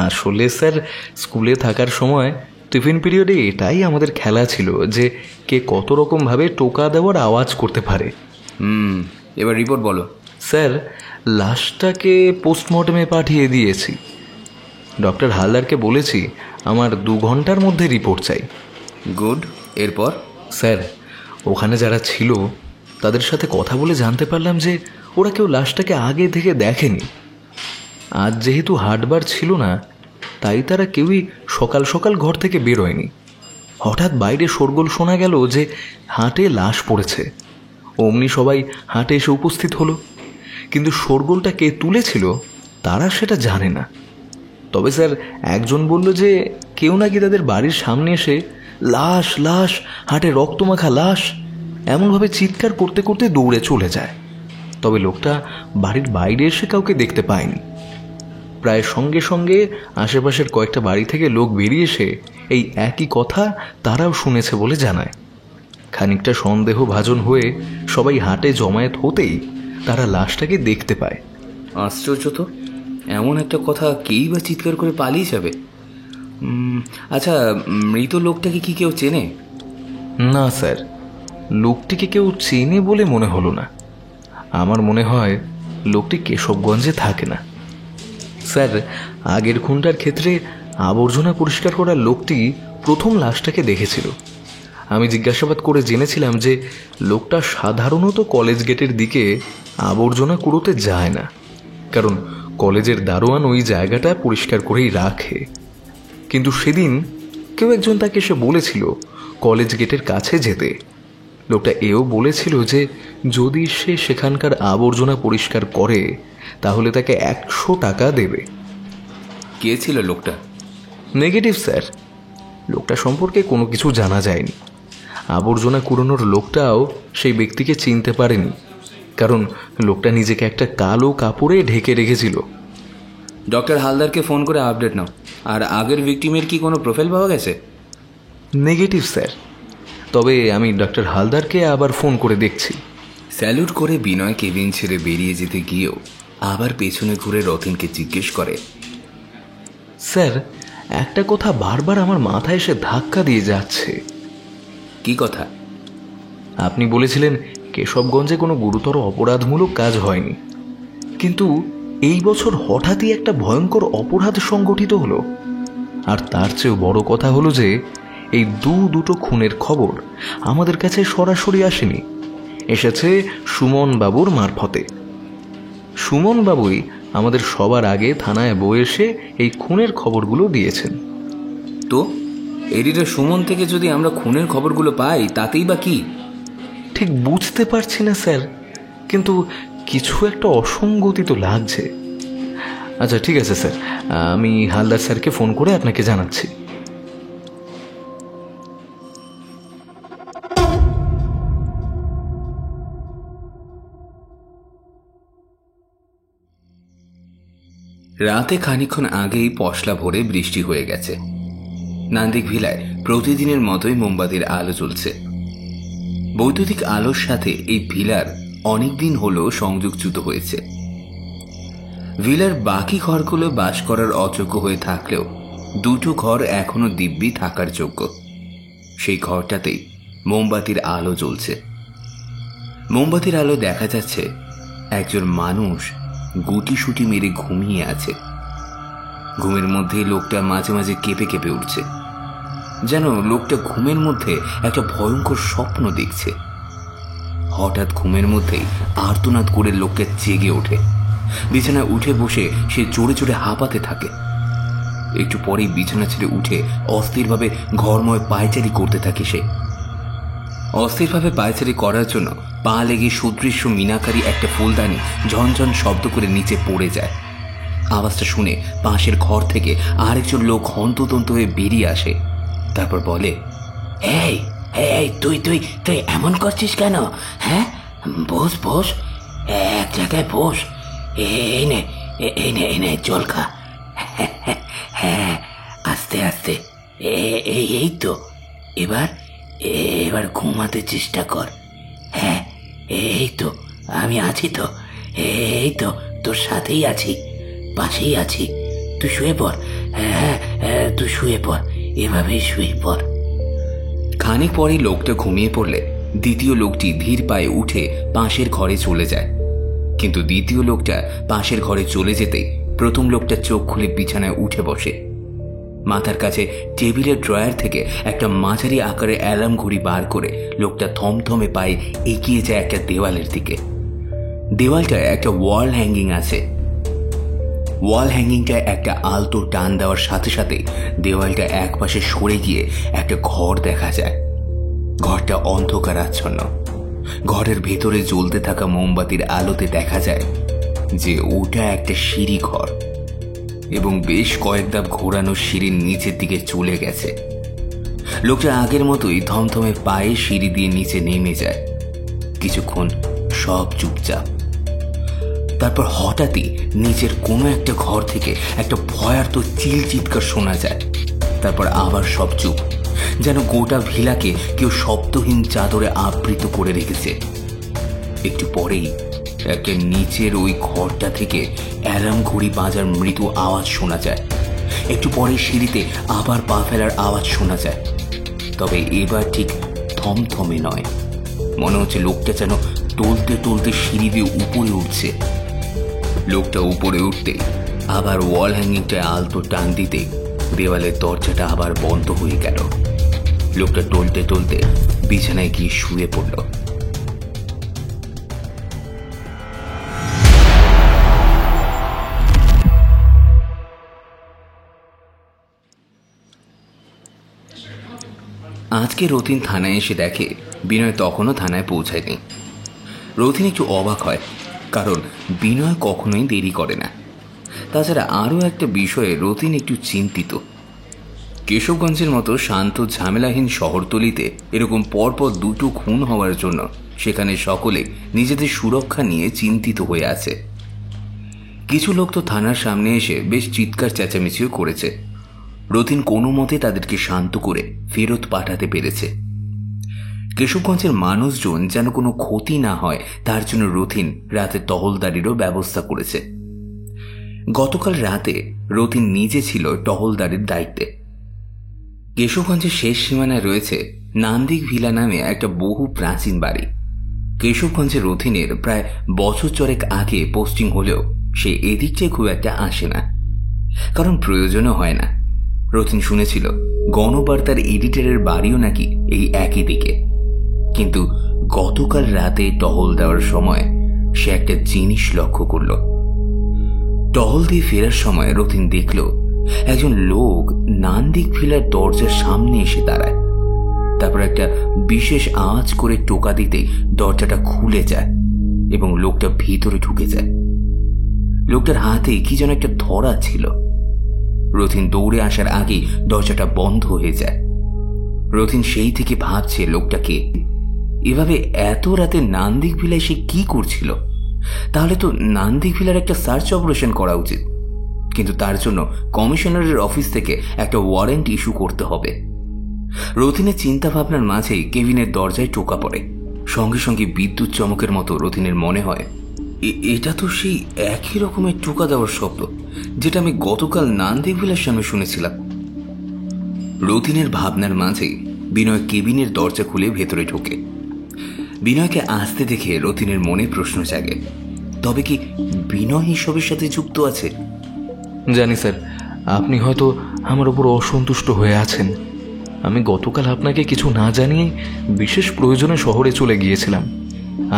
আসলে স্যার, স্কুলে থাকার সময় টিফিন পিরিয়ডে এটাই আমাদের খেলা ছিল, যে কে কত রকমভাবে টোকা দেওয়ার আওয়াজ করতে পারে। এবার রিপোর্ট বলো। স্যার, লাশটাকে পোস্টমর্টমে পাঠিয়ে দিয়েছি। ডক্টর হালদারকে বলেছি আমার 2 ঘন্টার মধ্যে রিপোর্ট চাই। গুড, এরপর? স্যার, ওখানে যারা ছিল তাদের সাথে কথা বলে জানতে পারলাম যে ওরা কেউ লাশটাকে আগে থেকে দেখেনি। আজ যেহেতু হাটবার ছিল না, তাই তারা কেউই সকাল সকাল ঘর থেকে বেরোয়নি। হঠাৎ বাইরে শোরগোল শোনা গেল যে হাটে লাশ পড়েছে। অমনি সবাই হাটে এসে উপস্থিত হলো, কিন্তু শোরগোলটা কে তুলেছিল তারা সেটা জানে না। তবে স্যার, একজন বলল যে কেউ নাকি তাদের বাড়ির সামনে এসে লাশ লাশ, হাটে রক্তমাখা লাশ, এমনভাবে চিৎকার করতে করতে দৌড়ে চলে যায়। তবে লোকটা বাড়ির বাইরে এসে কাউকে দেখতে পায়নি। প্রায় সঙ্গে সঙ্গে আশেপাশের কয়েকটা বাড়ি থেকে লোক বেরিয়ে এসে এই একই কথা তারাও শুনেছে বলে জানায়। খানিকটা সন্দেহভাজন হয়ে সবাই হাটে জমায়েত হতেই তারা লাশটাকে দেখতে পায়। আশ্চর্য তো, এমন একটা কথা কেই বা চিৎকার করে পালিয়ে যাবে? আচ্ছা, মৃত লোকটাকে কি কেউ চেনে? না স্যার, লোকটিকে কেউ চেনে বলে মনে হলো না। আমার মনে হয় লোকটি কেশবগঞ্জে থাকে না। স্যার, আগের খুনটার ক্ষেত্রে আবর্জনা পরিষ্কার করার লোকটি প্রথম লাশটাকে দেখেছিল। আমি জিজ্ঞাসাবাদ করে জেনেছিলাম যে লোকটা সাধারণত কলেজ গেটের দিকে আবর্জনা কুড়োতে যায় না, কারণ কলেজের দারোয়ান ওই জায়গাটা পরিষ্কার করেই রাখে। কিন্তু সেদিন কেউ একজন তাকে এসে বলেছিল কলেজ গেটের কাছে যেতে। লোকটা এও বলেছিল যে যদি সে সেখানকার আবর্জনা পরিষ্কার করে তাহলে তাকে 100 টাকা দেবে। কে ছিল লোকটা? নেগেটিভ স্যার, লোকটা সম্পর্কে কোনো কিছু জানা যায়নি। আবর্জনা কুড়োনোর লোকটাও সেই ব্যক্তিকে চিনতে পারেনি, কারণ লোকটা নিজেকে একটা কালো কাপড়ে ঢেকে রেখেছিল। ডক্টর হালদারকে ফোন করে আপডেট নাও। আর আগের ভিকটিমের কি কোনো প্রোফাইল পাওয়া গেছে? নেগেটিভ স্যার, তবে আমি ডক্টর হালদারকে আবার ফোন করে দেখছি। স্যালুট করে বিনয় কেবিন ছেড়ে বেরিয়ে যেতে গিয়েও আবার পেছনে ঘুরে রতিনকে জিজ্ঞেস করে, স্যার, একটা কথা বারবার আমার মাথায় এসে ধাক্কা দিয়ে যাচ্ছে। কি কথা? আপনি বলেছিলেন কেশবগঞ্জে কোনো গুরুতর অপরাধমূলক কাজ হয়নি, কিন্তু এই বছর হঠাৎই একটা ভয়ঙ্কর অপরাধ সংগঠিত হলো। আর তার চেয়েও বড় কথা হলো যে এই দুটো খুনের খবর আমাদের কাছে সরাসরি আসেনি, এসেছে সুমন বাবুর মারফতে। সুমন বাবুই আমাদের সবার আগে থানায় বয়ে এসে এই খুনের খবরগুলো দিয়েছেন। তো এডিটর সুমন থেকে যদি আমরা খুনের খবরগুলো পাই তাতেই বা কি? ঠিক বুঝতে পারছি না স্যার, কিন্তু কিছু একটা অসঙ্গতি তো লাগছে। আচ্ছা ঠিক আছে স্যার, আমি হালদার স্যারকে ফোন করে আপনাকে জানাচ্ছি। রাতে খানিকক্ষণ আগেই পশলা ভরে বৃষ্টি হয়ে গেছে। নান্দিক ভিলায় প্রতিদিনের মতোই মোমবাতির আলো জ্বলছে। বৈদ্যুতিক আলোর সাথে এই ভিলার অনেকদিন হলো সংযোগচ্যুত হয়েছে। ভিলার বাকি ঘরগুলো বাস করার অযোগ্য হয়ে থাকলেও দুটো ঘর এখনো দিব্যি থাকার যোগ্য। সেই ঘরটাতেই মোমবাতির আলো জ্বলছে। মোমবাতির আলো দেখা যাচ্ছে একজন মানুষ গুটিসুটি মেরে ঘুমিয়ে আছে। ঘুমের মধ্যে লোকটা মাঝে মাঝে কেঁপে কেঁপে উঠছে, যেন লোকটা ঘুমের মধ্যে একটা ভয়ঙ্কর স্বপ্ন দেখছে। হঠাৎ ঘুমের মধ্যেই আর্তনাদ করে লোকটা জেগে ওঠে। বিছানায় উঠে বসে সে জোরে জোরে হাঁপাতে থাকে। একটু পরেই বিছানা ছেড়ে উঠে অস্থিরভাবে ঘরময় পায়চারি করতে থাকে সে। অস্থিরভাবে পায়চারি করার জন্য পা লেগে সুদৃশ্য মিনাকারী একটা ফুলদানি ঝনঝন শব্দ করে নিচে পড়ে যায়। আওয়াজটা শুনে পাশের ঘর থেকে আরেকজন লোক হন্তদন্ত হয়ে বেরিয়ে আসে। তারপর বলে, এই এই তুই তুই তুই এমন করছিস কেন? হ্যাঁ, বস বস, এক জায়গায় বস, এই নে এই নে এই নে জল খা। হ্যাঁ, আস্তে আস্তে, এই তো, এবার এবার ঘুমাতে চেষ্টা কর। হ্যাঁ, এই তো আমি আছি তো, এই তো তোর সাথেই আছি, পাশেই আছি, তুই শুয়ে পড়। হ্যাঁ, তুই শুয়ে পড়, এভাবেই শুয়ে পড়। খানিক পরে লোকটা ঘুমিয়ে পড়লে দ্বিতীয় লোকটি ধীর পায়ে উঠে পাশের ঘরে চলে যায়। কিন্তু দ্বিতীয় লোকটা পাশের ঘরে চলে যেতেই প্রথম লোকটা চোখ খুলে বিছানায় উঠে বসে। মাথার কাছে টেবিলের ড্রয়ার থেকে একটা মাঝারি আকারের অ্যালার্ম ঘড়ি বার করে লোকটা থমথমে পায়ে এগিয়ে যায় একটা দেওয়ালের দিকে। দেওয়ালটায় একটা ওয়াল হ্যাঙ্গিং আছে। ওয়াল হ্যাঙ্গিংটায় একটা আলতো টান দেওয়ার সাথে সাথে দেওয়ালটা একপাশে সরে গিয়ে একটা ঘর দেখা যায়। ঘরটা অন্ধকারাচ্ছন্ন। ঘরের ভেতরে জ্বলতে থাকা মোমবাতির আলোতে দেখা যায় যে ওটা একটা সিঁড়ি ঘর এবং বেশ কয়েক ধাপ ঘোরানো সিঁড়ির নিচের দিকে চলে গেছে। লোকটা আগের মতোই থমথমে পায়ে সিঁড়ি দিয়ে নিচে নেমে যায়। কিছুক্ষণ সব চুপচাপ। তারপর হঠাৎই নিচের কোনো একটা ঘর থেকে একটা ভয়ার্ত চিৎকার শোনা যায়। তারপর আবার সব চুপ, যেন গোটা ভিলাকে কেউ শব্দহীন চাদরে আবৃত করে রেখেছে। একটু পরেই একটা নিচের ওই ঘরটা থেকে অ্যালার্ম ঘড়ি বাজার মৃদু আওয়াজ শোনা যায়। একটু পরে সিঁড়িতে আবার পা ফেলার আওয়াজ শোনা যায়, তবে এবার ঠিক থমথমে নয়। মনে হচ্ছে লোকটা যেন টলতে টলতে সিঁড়ি দিয়ে উপরে উঠছে। লোকটা উপরে উঠতে আবার ওয়াল হ্যাঙ্গিংটায় আলতো টান দিতে দেওয়ালের দরজাটা আবার বন্ধ হয়ে গেল। লোকটা টলতে টলতে বিছানায় গিয়ে শুয়ে পড়ল। আজকে রতিন থানায় এসে দেখে বিনয় তখনও থানায় পৌঁছায়নি। রতিন একটু অবাক হয়, কারণ বিনয় কখনোই দেরি করে না। তাছাড়া আরও একটা বিষয়ে রতিন একটু চিন্তিত। কেশবগঞ্জের মতো শান্ত ঝামেলাহীন শহরতলিতে এরকম পরপর দুটো খুন হওয়ার জন্য সেখানে সকলে নিজেদের সুরক্ষা নিয়ে চিন্তিত হয়ে আছে। কিছু লোক তো থানার সামনে এসে বেশ চিৎকার চেঁচামেচিও করেছে। রতিন কোনো মতে তাদেরকে শান্ত করে ফেরত পাঠাতে পেরেছে। কেশবগঞ্জের মানুষজন যেন কোনো ক্ষতি না হয় তার জন্য রতিন রাতে টহলদারিরও ব্যবস্থা করেছে। গতকাল রাতে রতিন নিজে ছিল টহলদারির দায়িত্বে। কেশবগঞ্জের শেষ সীমানায় রয়েছে নান্দিক ভিলা নামে একটা বহু প্রাচীন বাড়ি। কেশবগঞ্জে রতিনের প্রায় বছর চরেক আগে পোস্টিং হলেও সে এদিকটায় খুব একটা আসে না, কারণ প্রয়োজনও হয় না। রতিন শুনেছিল গণবার্তার এডিটরের বাড়িও নাকি এই একই দিকে। কিন্তু গতকাল রাতে টহল দেওয়ার সময় সে একটা জিনিস লক্ষ্য করল। টহল দিয়ে ফেরার সময় রতিন দেখল একজন লোক নান্দিক ভিলার দরজার সামনে এসে দাঁড়ায়। তারপর একটা বিশেষ আওয়াজ করে টোকা দিতেই দরজাটা খুলে যায় এবং লোকটা ভিতরে ঢুকে যায়। লোকটার হাতে কি যেন একটা ধরা ছিল। রতিন দৌড়ে আসার আগেই দরজাটা বন্ধ হয়ে যায়। রতিন সেই থেকে ভাবছে লোকটাকে এভাবে এত রাতে নান্দিক ভিলায় সে কি করছিল। তাহলে তো নান্দিক ভিলার একটা সার্চ অপারেশন করা উচিত, কিন্তু তার জন্য কমিশনারের অফিস থেকে একটা ওয়ারেন্ট ইস্যু করতে হবে। রতিনের চিন্তা ভাবনার মাঝেই কেবিনের দরজায় টোকা পড়ে। সঙ্গে সঙ্গে বিদ্যুৎ চমকের মতো রতিনের মনে হয় এটা তো সেই একই রকমের টোকা দেওয়ার শব্দ যেটা আমি গতকাল নান্দিক ভিলার সামনে শুনেছিলাম। রতিনের ভাবনার মাঝে বিনয় কেবিনের দরজা খুলে ভেতরে ঢোকে। বিনয়কে আসতে দেখে রতিনের মনে প্রশ্ন জাগে, তবে কি বিনয় এসবের সাথে যুক্ত আছে? জানি স্যার, আপনি হয়তো আমার উপর অসন্তুষ্ট হয়ে আছেন। আমি গতকাল আপনাকে কিছু না জানিয়ে বিশেষ প্রয়োজনে শহরে চলে গিয়েছিলাম।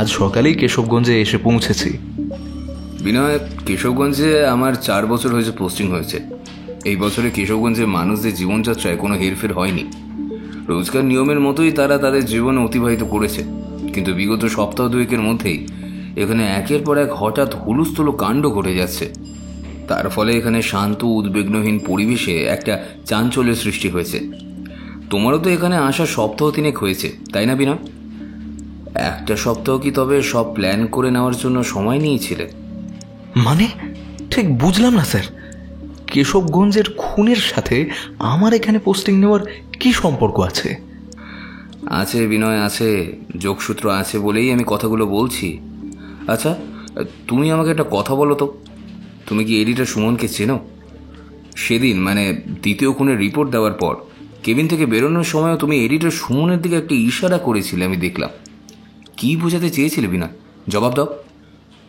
আজ সকালেই কেশবগঞ্জে এসে পৌঁছেছি। বিনয়, কেশবগঞ্জে আমার 4 বছর হয়েছে পোস্টিং হয়েছে। এই বছরে কেশবগঞ্জে মানুষদের জীবনযাত্রায় কোনো হেরফের হয়নি। রোজকার নিয়মের মতোই তারা তাদের জীবন অতিবাহিত করেছে, কিন্তু বিগত সপ্তাহ দুয়েকের মধ্যেই এখানে একের পর এক হঠাৎ হুলুস্থুল কাণ্ড ঘটে যাচ্ছে। তার ফলে এখানে শান্ত উদ্বিগ্নহীন পরিবেশে একটা চাঞ্চল্যের সৃষ্টি হয়েছে। তোমারও তো এখানে আসা সপ্তাহ 3 হয়েছে, তাই না বিনয়? একটা সপ্তাহ কি তবে সব প্ল্যান করে নেওয়ার জন্য সময় নিয়েছিলে? মানে ঠিক বুঝলাম না স্যার, কেশবগঞ্জের খুনের সাথে আমার এখানে পোস্টিং নেওয়ার কি সম্পর্ক আছে? আছে বিনয়, আছে, যোগসূত্র আছে বলেই আমি কথাগুলো বলছি। আচ্ছা, তুমি আমাকে একটা কথা বলো তো, তুমি কি এডিটর সুমনকে চেনো? সেদিন মানে দ্বিতীয় খুনের রিপোর্ট দেওয়ার পর কেবিন থেকে বেরোনোর সময়ও তুমি এডিটর সুমনের দিকে একটা ইশারা করেছিলে, আমি দেখলাম। কি বোঝাতে চেয়েছিলে বিনয়? জবাব দাও।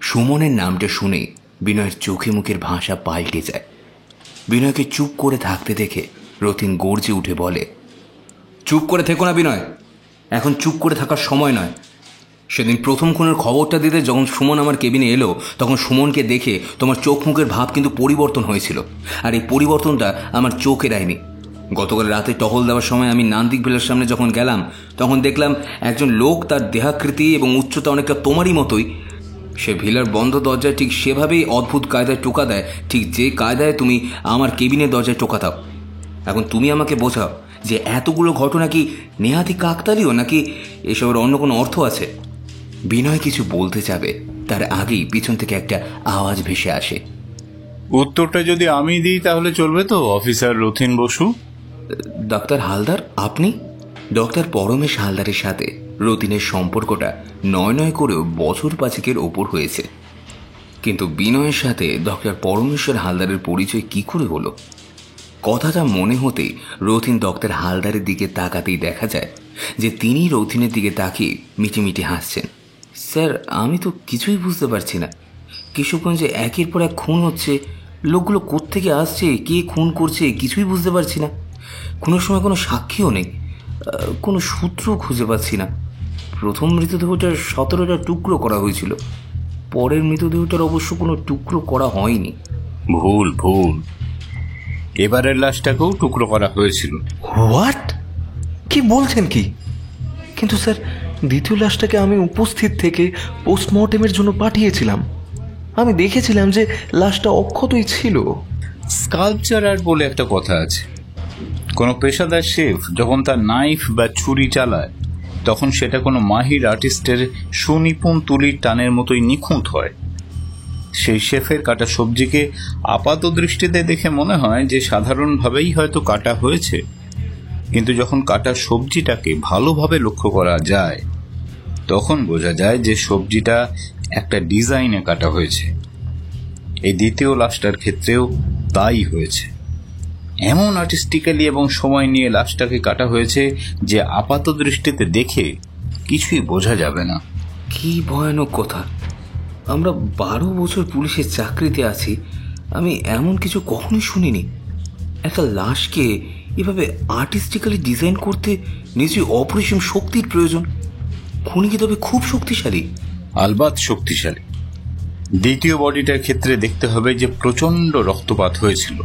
সুমনের নামটা শুনে বিনয়ের চোখে মুখের ভাষা পাল্টে যায়। বিনয়কে চুপ করে থাকতে দেখে রতিন গর্জে উঠে বলে, চুপ করে থেকো না বিনয়, এখন চুপ করে থাকার সময় নয়। সেদিন প্রথম খুনের খবরটা দিতে যখন সুমন আমার কেবিনে এলো, তখন সুমনকে দেখে তোমার চোখ মুখের ভাব কিন্তু পরিবর্তন হয়েছিল, আর এই পরিবর্তনটা আমার চোখ এড়ায়নি। গতকাল রাতে টহল দেওয়ার সময় আমি নান্দিক ভিলার সামনে যখন গেলাম, তখন দেখলাম একজন লোক, তার দেহাকৃতি এবং উচ্চতা অনেকটা তোমারই মতোই। সে ভিলার বন্ধ দরজায় ঠিক সেভাবেই অদ্ভুত কায়দায় টোকা দেয়, ঠিক যে কায়দায় তুমি আমার কেবিনের দরজায় টোকা দাও। এখন তুমি আমাকে বোঝাও যে এতগুলো ঘটনা কি নেহাতি কাকতালীয়, নাকি এসবের অন্য কোনো অর্থ আছে? বিনয় কিছু বলতে যাবে, তার আগেই পিছন থেকে একটা আওয়াজ ভেসে আসে। উত্তরটা যদি আমি দিই তাহলে চলবে তো, অফিসার রথিন বসু? ডাক্তার হালদার, আপনি? ডক্টর পরমেশ হালদারের সাথে রতিনের সম্পর্কটা নয় করেও বছর 5 ওপর হয়েছে, কিন্তু বিনয়ের সাথে ডক্টর পরমেশ্বর হালদারের পরিচয় কি করে হলো? কথাটা মনে হতেই রথিন ডক্টর হালদারের দিকে তাকাতেই দেখা যায় যে তিনি রথিনের দিকে তাকিয়ে মিটিমিটি হাসছেন। স্যার, আমি তো কিছুই বুঝতে পারছি না। কেশবগঞ্জে একের পর এক খুন হচ্ছে, লোকগুলো কোত্থেকে আসছে, কে খুন করছে কিছুই বুঝতে পারছি না। খুনের সময় কোনো সাক্ষীও নেই, কোনো সূত্র খুঁজে পাচ্ছি না। প্রথম মৃতদেহটার 17টা টুকরো করা হয়েছিল, পরের মৃতদেহটার অবশ্য কোনো টুকরো করা হয়নি। ভুল ভুল, এবারের লাশটাকেও টুকরো করা হয়েছিল। হোয়াট? কি বলছেন কি? কিন্তু স্যার, দ্বিতীয় লাশটাকে আমি উপস্থিত থেকে পোস্টমর্টেমের জন্য পাঠিয়েছিলাম। আমি দেখেছিলাম যে লাশটা অক্ষতই ছিল। স্কাল্পচারার বলে একটা কথা আছে, কোনো পেশাদার শেফ যখন তার নাইফ বা ছুরি চালায় তখন সেটা কোনো মাহির আর্টিস্টের সুনিপুণ তুলির টানের মতোই নিখুঁত হয়। সেই শেফের কাটা সবজিকে আপাত দৃষ্টিতে দেখে মনে হয় যে সাধারণভাবেই হয়তো কাটা হয়েছে, কিন্তু যখন কাটা সবজিটাকে ভালোভাবে লক্ষ্য করা যায় তখন বোঝা যায় যে সবজিটা একটা ডিজাইনে কাটা হয়েছে। এই দ্বিতীয় লাশটার ক্ষেত্রেও তাই হয়েছে। এমন আর্টিস্টিক্যালি এবং সময় নিয়ে লাশটাকে কাটা হয়েছে যে আপাত দৃষ্টিতে দেখে কিছুই বোঝা যাবে না। কি ভয়ানক কথা! আমরা 12 বছর পুলিশের চাকরিতে আছি, আমি এমন কিছু কখনোই শুনিনি। একটা লাশকে এভাবে আর্টিস্টিক্যালি ডিজাইন করতে নিশ্চয়ই অপরিসীম শক্তির প্রয়োজন। খুনি কি তবে খুব শক্তিশালী? আলবাত শক্তিশালী। দ্বিতীয় বডিটার ক্ষেত্রে দেখতে হবে যে প্রচন্ড রক্তপাত হয়েছিল।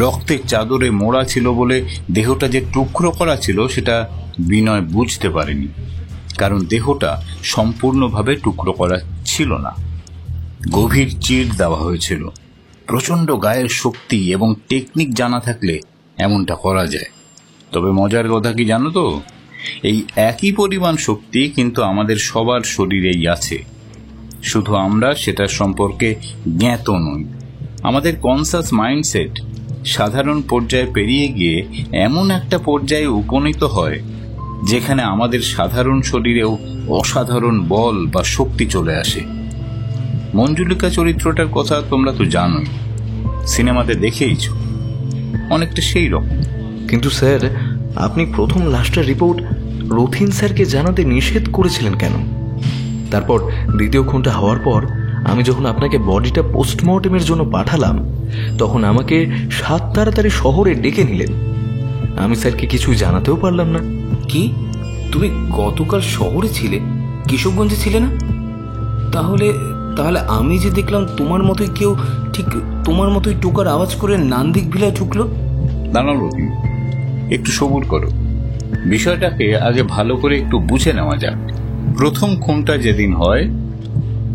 রক্তের চাদরে মোড়া ছিল বলে দেহটা যে টুকরো করা ছিল সেটা বিনয় বুঝতে পারেনি, কারণ দেহটা সম্পূর্ণভাবে টুকরো করা ছিল না, গভীর চির দেওয়া হয়েছিল। প্রচন্ড গায়ের শক্তি এবং টেকনিক জানা থাকলে এমনটা করা যায়। তবে মজার কথা কি জানো তো, এই একই পরিমাণ শক্তি কিন্তু আমাদের সবার শরীরেই আছে, শুধু আমরা সেটার সম্পর্কে জ্ঞাত নই। আমাদের কনসাস মাইন্ডসেট সাধারণ পর্যায়ে পেরিয়ে গিয়ে এমন একটা পর্যায়ে উপনীত হয় যেখানে আমাদের সাধারণ শরীরেও অসাধারণ বল বা শক্তি চলে আসে। মঞ্জুলিকা চরিত্রটার কথা তোমরা তো জানোই, সিনেমাতে দেখেইছ, অনেকটা সেই রকম। কিন্তু স্যার, আপনি প্রথম লাশটার রিপোর্ট রথিন স্যারকে জানাতে নিষেধ করেছিলেন কেন? তারপর দ্বিতীয় খুনটা হওয়ার পর আমি যখন আপনাকে বডিটা পোস্টমর্টেমের জন্য পাঠালাম, তখন আমাকে 7 তাড়াতাড়ি শহরে ডেকে নিলেন। আমি স্যারকে কিছুই জানাতেও পারলাম না। কি, তুমি গতকাল শহরে ছিলে, কেশবগঞ্জে ছিলে না? তাহলে তাহলে আমি যে দেখলাম তোমার মতোই কেউ ঠিক তোমার মতোই টোকার আওয়াজ করে নান্দিক ভিলায় ঢুকলো। দাঁড়াও রবি, একটু সবুর করো, বিষয়টাকে আগে ভালো করে একটু বুঝে নেওয়া যাক। প্রথম খুনটা যেদিন হয়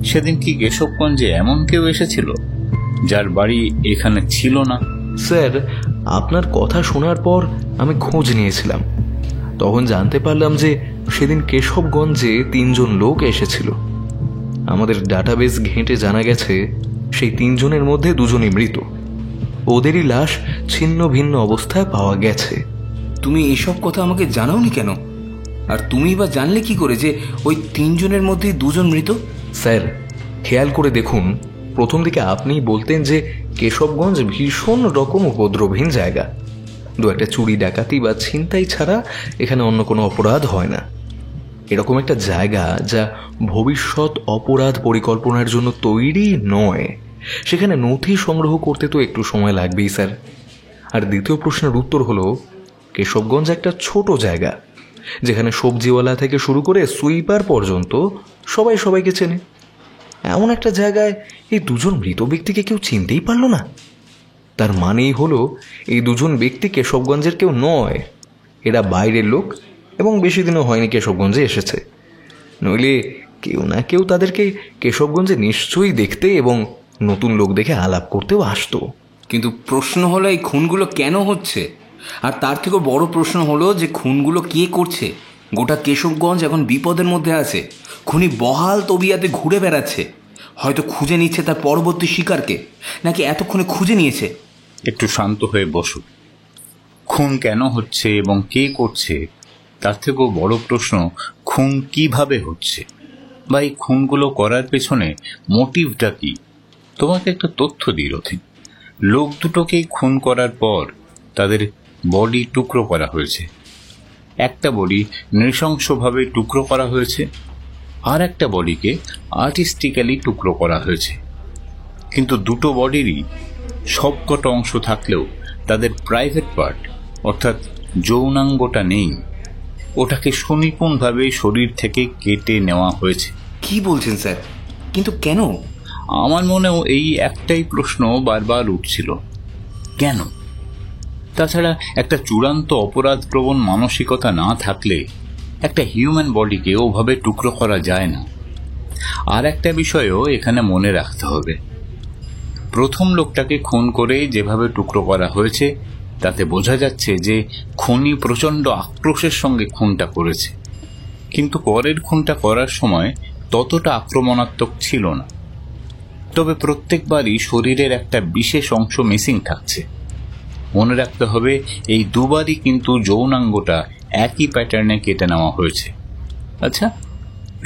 সেদিন কি কেশবগঞ্জে এমন কেউ এসেছিল যার বাড়ি এখানে ছিল না? স্যার, আপনার কথা শোনার পর আমি খোঁজ নিয়েছিলাম। তখন জানতে পারলাম যে সেদিন কেশবগঞ্জে 3 জন লোক এসেছিল। আমাদের ডাটাবেস ঘেঁটে জানা গেছে সেই 3 জনের মধ্যে 2 জনই মৃত। ওদেরই লাশ ছিন্ন ভিন্ন অবস্থায় পাওয়া গেছে। তুমি এসব কথা আমাকে জানাওনি কেন? আর তুমি বা জানলে কি করে যে ওই 3 জনের মধ্যে 2 জন মৃত? স্যার, খেয়াল করে দেখুন, প্রথম দিকে আপনিই বলতেন যে কেশবগঞ্জ ভীষণ রকম উপদ্রবহীন জায়গা। 2-একটা চুরি ডাকাতি বা ছিনতাই ছাড়া এখানে অন্য কোনো অপরাধ হয় না। এরকম একটা জায়গা যা ভবিষ্যৎ অপরাধ পরিকল্পনার জন্য তৈরি নয়, সেখানে নথি সংগ্রহ করতে তো একটু সময় লাগবেই স্যার। আর দ্বিতীয় প্রশ্নের উত্তর হলো, কেশবগঞ্জ একটা ছোট জায়গা যেখানে সবজিওয়ালা থেকে শুরু করে সুইপার পর্যন্ত সবাই সবাইকে চেনে। এমন একটা জায়গায় এই 2 জন মৃত ব্যক্তিকে কেউ চিনতেই পারল না। তার মানেই হলো এই 2 জন ব্যক্তি কেশবগঞ্জের কেউ নয়, এরা বাইরের লোক এবং বেশি দিনও হয়নি কেশবগঞ্জে এসেছে। নইলে কেউ না কেউ তাদেরকে কেশবগঞ্জে নিশ্চয়ই দেখতে এবং নতুন লোক দেখে আলাপ করতেও আসতো। কিন্তু প্রশ্ন হলো এই খুনগুলো কেন হচ্ছে, আর তার থেকেও বড় প্রশ্ন হলো যে খুনগুলো কে করছে। গোটা কেশবগঞ্জ এখন বিপদের মধ্যে আছে। খুনি বহাল তবিয়াতে ঘুরে বেড়াচ্ছে, হয়তো খুঁজে নিচ্ছে তার পরবর্তী শিকারকে, নাকি এতক্ষণে খুঁজে নিয়েছে। একটু শান্ত হয়ে বসো। খুন কেন হচ্ছে এবং কে করছে তার থেকেও বড় প্রশ্ন খুন কিভাবে হচ্ছে, বা এই খুনগুলো করার পেছনে মোটিভটা কি। তোমাকে একটা তথ্য দিই রথিন, লোক দুটোকেই খুন করার পর তাদের বডি টুকরো করা হয়েছে। একটা বডি নৃশংসভাবে টুকরো করা হয়েছে, আর একটা বডিকে আর্টিস্টিক্যালি টুকরো করা হয়েছে। কিন্তু দুটো বডিরই সবকটা অংশ থাকলেও তাদের প্রাইভেট পার্ট অর্থাৎ যৌনাঙ্গটা নেই। ওটাকে সুনিপুণভাবে শরীর থেকে কেটে নেওয়া হয়েছে। কি বলছেন স্যার? কিন্তু কেন? আমার মনেও এই একটাই প্রশ্ন বারবার উঠছিল, কেন? তাছাড়া একটা চূড়ান্ত অপরাধ প্রবণ মানসিকতা না থাকলে একটা হিউম্যান বডিকে ওভাবে টুকরো করা যায় না। আর একটা বিষয়ও এখানে মনে রাখতে হবে, প্রথম লোকটাকে খুন করে যেভাবে টুকরো করা হয়েছে তাতে বোঝা যাচ্ছে যে খুনি প্রচণ্ড আক্রোশের সঙ্গে খুনটা করেছে, কিন্তু পরের খুনটা করার সময় ততটা আক্রমণাত্মক ছিল না। তবে প্রত্যেকবারই শরীরের একটা বিশেষ অংশ মিসিং থাকছে। মনে রাখতে হবে এই দুবারই কিন্তু যৌনাঙ্গটা একই প্যাটার্নে কেটে নেওয়া হয়েছে। আচ্ছা,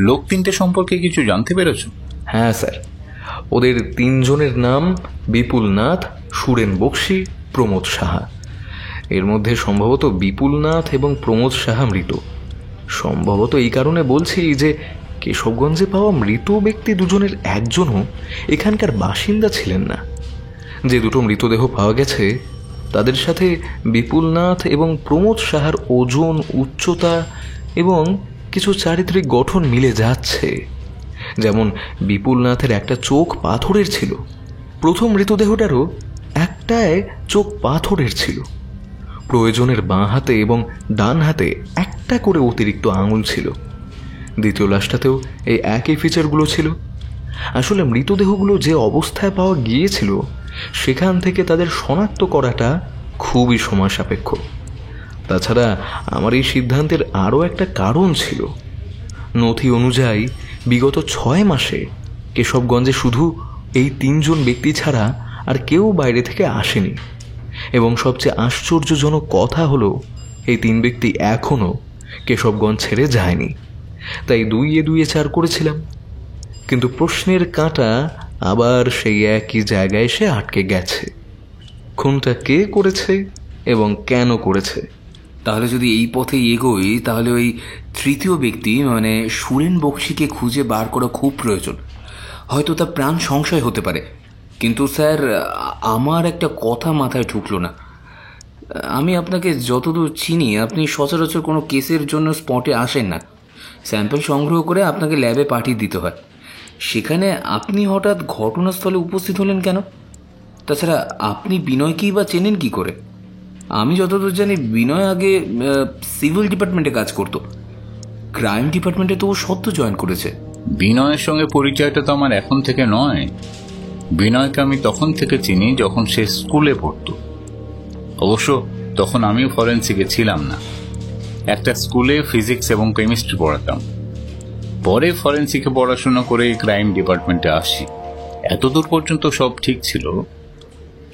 লোক 3টে সম্পর্কে কিছু জানতে পেরেছ? হ্যাঁ স্যার, ওদের 3 জনের নাম বিপুল নাথ, সুরেন বক্সি, প্রমোদ সাহা। এর মধ্যে সম্ভবত বিপুল নাথ এবং প্রমোদ সাহা মৃত। সম্ভবত এই কারণে বলছি যে কেশবগঞ্জে পাওয়া মৃত ব্যক্তি 2 জনের একজনও এখানকার বাসিন্দা ছিলেন না। যে 2টো মৃতদেহ পাওয়া গেছে তাদের সাথে বিপুল নাথ এবং প্রমোদ সাহার ওজন, উচ্চতা এবং কিছু চারিত্রিক গঠন মিলে যাচ্ছে। যেমন বিপুল নাথের একটা চোখ পাথরের ছিল, প্রথম মৃতদেহটারও একটায় চোখ পাথরের ছিল। প্রয়োজনের বাঁ হাতে এবং ডান হাতে একটা করে অতিরিক্ত আঙুল ছিল। দ্বিতীয় লাশটাতেও এই একই ফিচারগুলো ছিল। আসলে মৃতদেহগুলো যে অবস্থায় পাওয়া গিয়েছিল সেখান থেকে তাদের শনাক্ত করাটা খুবই সময় সাপেক্ষ। তাছাড়া আমার এই সিদ্ধান্তের আরও একটা কারণ ছিল। নথি অনুযায়ী বিগত 6 মাসে কেশবগঞ্জে শুধু এই 3 জন ব্যক্তি ছাড়া আর কেউ বাইরে থেকে আসেনি, এবং সবচেয়ে আশ্চর্যজনক কথা হলো এই 3 ব্যক্তি এখনও কেশবগঞ্জ ছেড়ে যায়নি, তাই 2-2 4 করেছিলাম। কিন্তু প্রশ্নের কাঁটা আবার সেই একই জায়গায় এসে আটকে গেছে। খুনটা কে করেছে এবং কেন করেছে? তাহলে যদি এই পথে এগোই, তাহলে ওই তৃতীয় ব্যক্তি মানে সুরেন বক্সিকে খুঁজে বার করা খুব প্রয়োজন। হয়তো তার প্রাণ সংশয় হতে পারে। কিন্তু স্যার, আমার একটা কথা মাথায় ঢুকলো না। আমি আপনাকে যতদূর চিনি, আপনি সচরাচর কোনো কেসের জন্য স্পটে আসেন না। স্যাম্পল সংগ্রহ করে আপনাকে ল্যাবে পাঠিয়ে দিতে হয়। সেখানে আপনি হঠাৎ ঘটনাস্থলে উপস্থিত হলেন কেন? তাছাড়া আপনি বিনয়কেই বা চেনেন কি করে? আমি যতদূর জানি বিনয় আগে সিভিল ডিপার্টমেন্টে কাজ করতো। ক্রাইম ডিপার্টমেন্টে তো ও সদ্য জয়েন করেছে। বিনয়ের সঙ্গে পরিচয়টা তো আমার এখন থেকে নয়। বিনয়কে আমি তখন থেকে চিনি যখন সে স্কুলে পড়তো। অবশ্য তখন আমিও ফরেন্সিকে ছিলাম না। একটা স্কুলে ফিজিক্স এবং কেমিস্ট্রি পড়াতাম। পরে ফরেন্সিকে পড়াশোনা করে ক্রাইম ডিপার্টমেন্টে আসি। এতদূর পর্যন্ত সব ঠিক ছিল।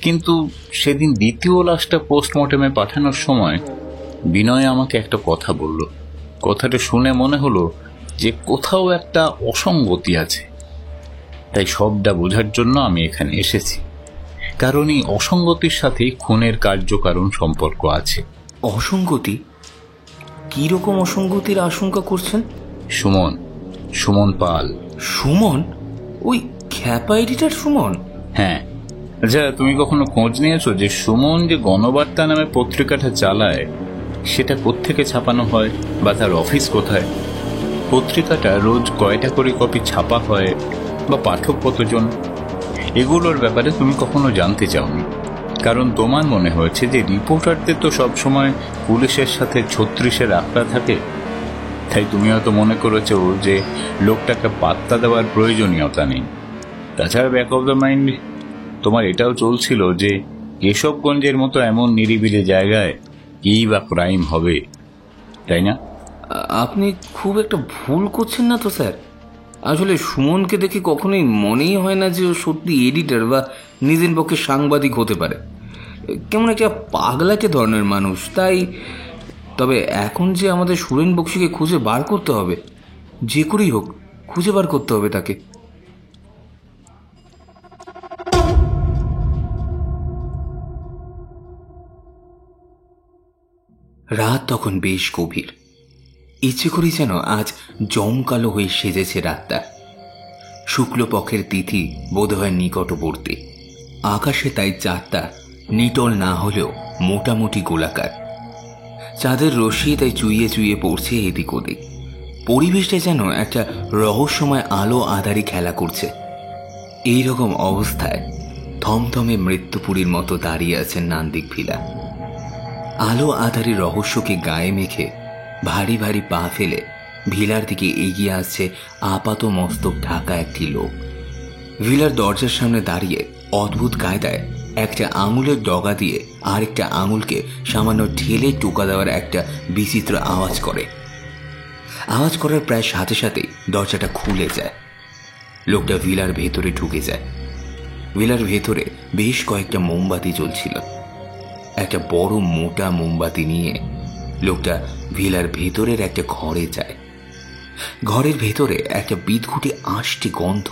কিন্তু সেদিন দ্বিতীয় লাশটা পোস্টমর্টেমে পাঠানোর সময় বিনয় আমাকে একটা কথা বলল। কথাটা শুনে মনে হলো যে কোথাও একটা অসঙ্গতি আছে। তাই সবটা বোঝার জন্য আমি এখানে এসেছি, কারণ এই অসঙ্গতির সাথেই খুনের কার্যকারণ সম্পর্ক আছে। অসঙ্গতি? কিরকম অসঙ্গতির আশঙ্কা করছেন? সুমন পাল। সুমন? ওই খ্যাপা এডিটার সুমন? হ্যাঁ। আচ্ছা, তুমি কখনো খোঁজ নিয়েছো যে সুমন যে গণবার্তা নামে পত্রিকাটা চালায় সেটা কোত্থেকে ছাপানো হয় বা তার অফিস কোথায়? পত্রিকাটা রোজ কয়টা করে কপি ছাপা হয় বা পাঠক কতজন? এগুলোর ব্যাপারে তুমি কখনো জানতে চাওনি, কারণ তোমার মনে হয়েছে যে রিপোর্টারদের তো সবসময় পুলিশের সাথে 36-এর আঁকড়া থাকে। তাই তুমি হয়তো মনে করেছো যে লোকটাকে পাত্তা দেওয়ার প্রয়োজনীয়তা নেই। তাছাড়া ব্যাক অব দ্য মাইন্ড তোমার এটাও চলছিল যে কেশবগঞ্জের মতো এমন নিরিবিলি জায়গায় কি বা ক্রাইম হবে, তাই না? আপনি খুব একটা ভুল করছেন না তো স্যার? আসলে সুমনকে দেখে কখনোই মনেই হয় না যে ও সত্যি এডিটর বা নিজের পক্ষে সাংবাদিক হতে পারে। কেমন একটা পাগলাটে ধরনের মানুষ। তাই তবে এখন যে আমাদের সুরেন বক্সিকে খুঁজে বার করতে হবে, যে করেই হোক খুঁজে বার করতে হবে তাকে। রাত তখন বেশ গভীর। ইচ্ছে করি যেন আজ জমকালো হয়ে সেজেছে রাতটা। শুক্লপক্ষের তিথি বোধহয় নিকটবর্তী। আকাশে তাই চাঁদটা নিটল না হলেও মোটামুটি গোলাকার। চাঁদের রশ্মি তাই চুইয়ে চুইয়ে পড়ছে এদিক ওদিক। পরিবেশটা যেন একটা রহস্যময় আলো আধারি খেলা করছে। এইরকম অবস্থায় থমথমে মৃত্যুপুরীর মতো দাঁড়িয়ে আছেন নান্দিক ভিলা। আলো আধারি রহস্যকে গায়ে মেখে ভারী ভারী পা ফেলে ভিলার দিকে এগিয়ে আসছে আপাত মস্তক ঢাকা একটি লোক। ভিলার দরজার সামনে দাঁড়িয়ে অদ্ভুত কায়দায় একটা আঙুলের ডগা দিয়ে আরেকটা আঙুলকে সামান্য ঠেলে টোকা দেওয়ার একটা বিচিত্র আওয়াজ করে। আওয়াজ করার প্রায় সাথে সাথেই দরজাটা খুলে যায়। লোকটা ভিলার ভেতরে ঢুকে যায়। ভিলার ভেতরে বেশ কয়েকটা মোমবাতি জ্বলছিল। একটা বড় মোটা মোমবাতি নিয়ে লোকটা ভিলার ভেতরের একটা ঘরে যায়। ঘরের ভেতরে একটা বিদঘুটে আষ্টি গন্ধ।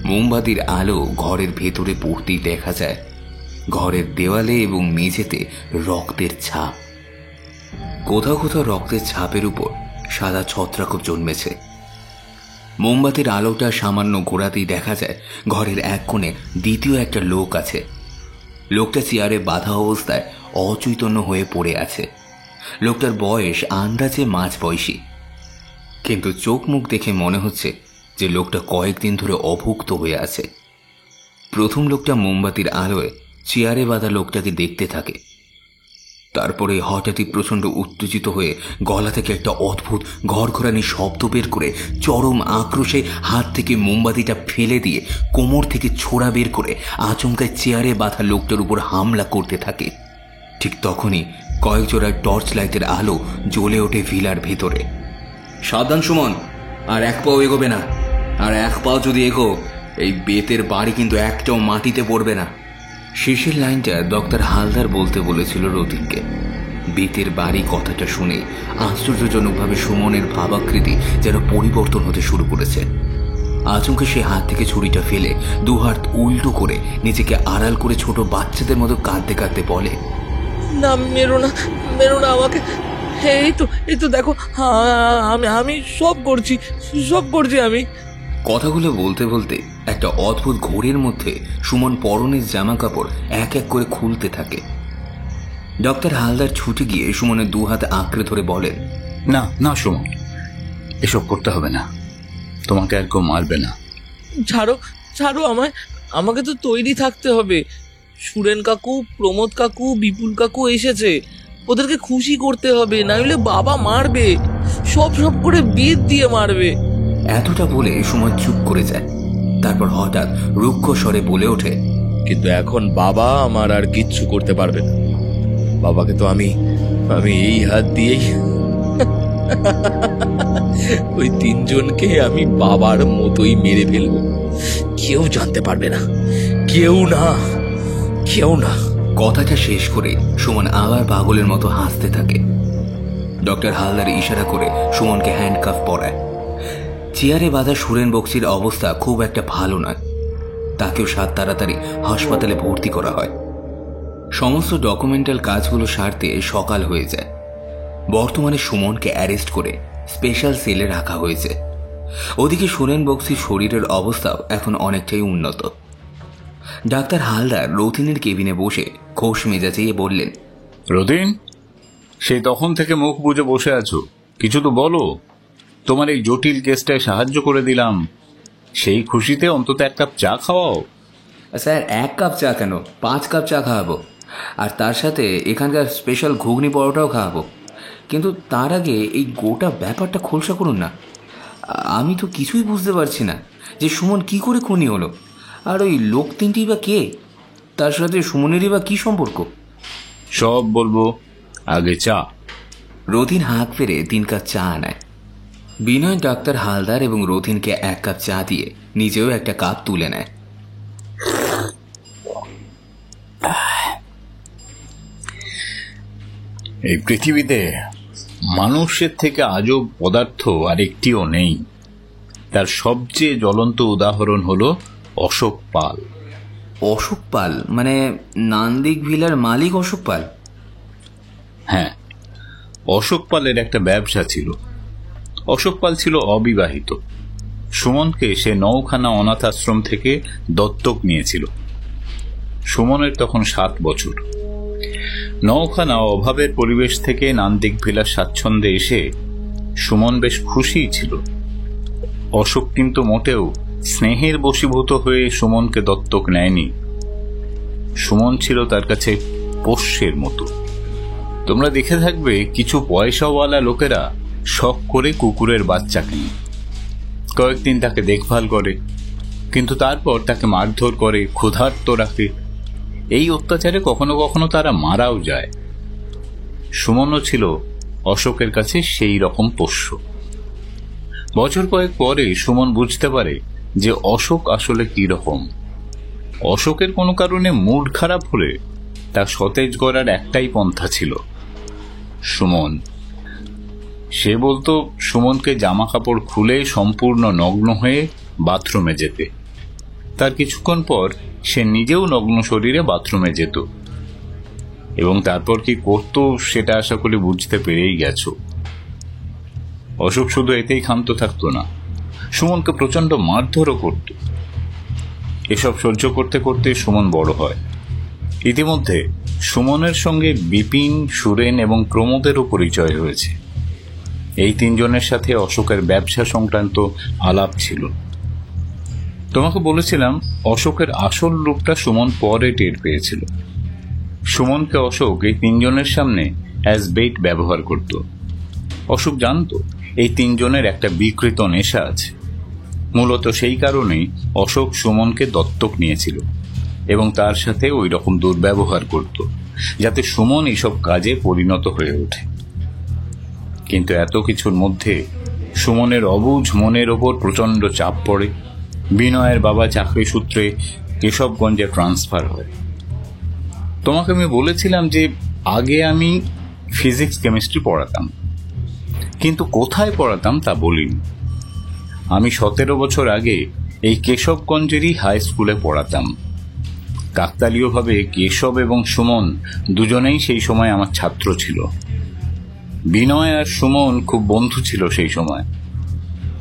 মোমবাতির আলো ঘরের ভেতরে পড়তেই দেখা যায় ঘরের দেওয়ালে এবং মেঝেতে রক্তের ছাপ। কোথাও কোথাও রক্তের ছাপের উপর সাদা ছত্রাক জন্মেছে। মোমবাতির আলোটা সামান্য ঘোরাতেই দেখা যায় ঘরের এক কোণে দ্বিতীয় একটা লোক আছে। লোকটা চেয়ারে বাঁধা অবস্থায় অচৈতন্য হয়ে পড়ে আছে। লোকটার বয়স আন্দাজে মাঝ বয়সী, কিন্তু চোখ মুখ দেখে মনে হচ্ছে যে লোকটা কয়েকদিন ধরে অভুক্ত হয়ে আছে। প্রথম লোকটা মোমবাতির আলোয় চেয়ারে বাঁধা লোকটাকে দেখতে থাকে। তারপরে হঠাৎই প্রচণ্ড উত্তেজিত হয়ে গলা থেকে একটা অদ্ভুত ঘরঘরানি শব্দ বের করে চরম আক্রোশে হাত থেকে মোমবাতিটা ফেলে দিয়ে কোমর থেকে ছোড়া বের করে আচমকায় চেয়ারে বাঁধা লোকটার উপর হামলা করতে থাকে। ঠিক তখনই কয়েক জোড়া টর্চ লাইটের আলো জ্বলে ওঠে ভিলার ভেতরে। সাবধান সুমন, আর এক পাও এগোবে না। আর এক পাও যদি এগো, এই বেতের বাড়ি কিন্তু একটাও মাটিতে পড়বে না। শেষের লাইনটা ডক্টর হালদার বলতে বলেছিল রতিককে। বেতের বাড়ি কথাটা শুনে আশ্চর্যজনকভাবে সুমনের ভাবাকৃতি যেন পরিবর্তন হতে শুরু করেছে। আচমকে সে হাত থেকে ছুরিটা ফেলে দুহাত উল্টো করে নিজেকে আড়াল করে ছোট বাচ্চাদের মতো কাঁদতে কাঁদতে বলে, না, মেরো না, মেরো না আমাকে। এই তো দেখো, আমি সব করছি আমি। কথাগুলো বলতে বলতে একটা অদ্ভুত ঘোরের মধ্যে সুমন পরনের জামা কাপড় এক এক করে খুলতে থাকে। ডক্টর হালদার ছুটে গিয়ে সুমনের দু হাতে আঁকড়ে ধরে বলেন, না না সুমন, এসব করতে হবে না, তোমাকে আর কেউ মারবে না। ছাড়ো আমাকে তো তৈরি থাকতে হবে। সুরেন কাকু, প্রমোদ কাকু, বিপুল কাকু এসেছে, ওদেরকে খুশি করতে হবে, না হলে বাবা মারবে, সব করে বিদ দিয়ে মারবে। এতটা বলে সুমন চুপ করে যায়। তারপর হঠাৎ রুক্ষ স্বরে বলে ওঠে, কিন্তু এখন বাবা আমার আর কিচ্ছু করতে পারবে না। বাবাকে তো আমি এই হাত দিয়েই ওই তিনজনকে আমি বাবার মতোই মেরে ফেলবো। কেউ জানতে পারবে না, কেউ না। কথাটা শেষ করে সুমন আবার পাগলের মতো হাসতে থাকে। ডক্টর হালদার ইশারা করে সুমনকে হ্যান্ডকাফ পরায়। চেয়ারে বাঁধা সুরেন বক্সির অবস্থা খুব একটা ভালো নয়, তাকেও তাড়াতাড়ি হাসপাতালে ভর্তি করা হয়। সমস্ত ডকুমেন্টাল কাজগুলো সারতে সকাল হয়ে যায়। বর্তমানে সুমনকে অ্যারেস্ট করে স্পেশাল সেলে রাখা হয়েছে। ওদিকে সুরেন বক্সির শরীরের অবস্থাও এখন অনেকটাই উন্নত। ডাক্তার হালদার রথিনের কেবিনে বসে খোশ মেজাজে বললেন, রথিন, সেই তখন থেকে মুখ বুজে বসে আছো, কিছু তো বলো। তোমার এই জটিল কেসটায় সাহায্য করে দিলাম, সেই খুশিতে অন্তত এক কাপ চা খাওয়াও। স্যার, 1 কাপ চা কেন, 5 কাপ চা খাওয়াবো, আর তার সাথে এখানকার স্পেশাল ঘুগনি পরোটাও খাওয়াবো। কিন্তু তার আগে এই গোটা ব্যাপারটা খোলসা করুন না। আমি তো কিছুই বুঝতে পারছি না যে সুমন কি করে খুনি হলো, আর ওই লোক তিনটি বা কে, তার সাথে সুমনেরই বা কি সম্পর্ক। সব বলবো, আগে চা। রথিন হাঁক ফেরে 3 কাপ চা আনায়। বিনয় ডাক্তার হালদার এবং রথিনকে 1 কাপ চা দিয়ে নিজেও একটা কাপ তুলে নেয়। এই পৃথিবীতে মানুষের থেকে আজব পদার্থ আর একটিও নেই। তার সবচেয়ে জ্বলন্ত উদাহরণ হলো অশোক পাল। অশোক পাল মানে নান্দিক ভিলার মালিক অশোক পাল? হ্যাঁ, অশোক পালের একটা ব্যবসা ছিল। অশোক পাল ছিল অবিবাহিত। সুমনকে সে 9খানা অনাথ আশ্রম থেকে দত্তক নিয়েছিল। সুমনের তখন 7 বছর। 9খানা অভাবের পরিবেশ থেকে নান্দিক ভিলার স্বাচ্ছন্দ্যে এসে সুমন বেশ খুশি ছিল। অশোক কিন্তু মোটেও স্নেহের বশীভূত হয়ে সুমনকে দত্তক নেয়নি। সুমন ছিল তার কাছে পোষ্যের মতো। তোমরা দেখে থাকবে কিছু পয়সাওয়ালা লোকেরা শখ করে কুকুরের বাচ্চা কেনে, কয়েকদিন তাকে দেখভাল করে, কিন্তু তারপর তাকে মারধর করে, ক্ষুধার্ত রাখে। এই অত্যাচারে কখনো কখনো তারা মারাও যায়। সুমনও ছিল অশোকের কাছে সেই রকম পোষ্য। বছর কয়েক পরে সুমন বুঝতে পারে যে অশোক আসলে কি রকম। অশোকের কোনো কারণে মুড খারাপ হলে তা সতেজ করার একটাই পন্থা ছিল, সুমন। সে বলতো সুমনকে জামা কাপড় খুলে সম্পূর্ণ নগ্ন হয়ে বাথরুমে যেতে। তার কিছুক্ষণ পর সে নিজেও নগ্ন শরীরে বাথরুমে যেত, এবং তারপর কি করত সেটা আশা করি বুঝতে পেরেই গেছ। অশোক শুধু এতেই ক্ষান্ত থাকতো না, সুমনকে প্রচন্ড মারধরও করত। এসব সহ্য করতে করতে সুমন বড় হয়। ইতিমধ্যে সুমনের সঙ্গে বিপিন, সুরেন এবং প্রমোদেরও পরিচয় হয়েছে। এই 3 জনের সাথে অশোকের ব্যবসা সংক্রান্ত আলাপ ছিল। তোমাকে বলেছিলাম অশোকের আসল রূপটা সুমন পরে টের পেয়েছিল। সুমনকে অশোক এই 3 জনের সামনে অ্যাজ বেইট ব্যবহার করত। অশোক জানত এই 3 জনের একটা বিকৃত নেশা আছে। মূলত সেই কারণেই অশোক সুমনকে দত্তক নিয়েছিল এবং তার সাথে ওই রকম দুর্ব্যবহার করত, যাতে সুমন এইসব কাজে পরিণত হয়ে ওঠে। কিন্তু এত কিছুর মধ্যে সুমনের অবুঝ মনের ওপর প্রচন্ড চাপ পড়ে। বিনয়ের বাবা চাকরি সূত্রে কেশবগঞ্জে ট্রান্সফার হয়। তোমাকে আমি বলেছিলাম যে আগে আমি ফিজিক্স কেমিস্ট্রি পড়াতাম, কিন্তু কোথায় পড়াতাম তা বলিনি। আমি 17 বছর আগে এই কেশবগঞ্জেরই হাই স্কুলে পড়াতাম। কাকতালীয়ভাবে কেশব এবং সুমন দুজনেই সেই সময় আমার ছাত্র ছিল। বিনয় আর সুমন খুব বন্ধু ছিল সেই সময়।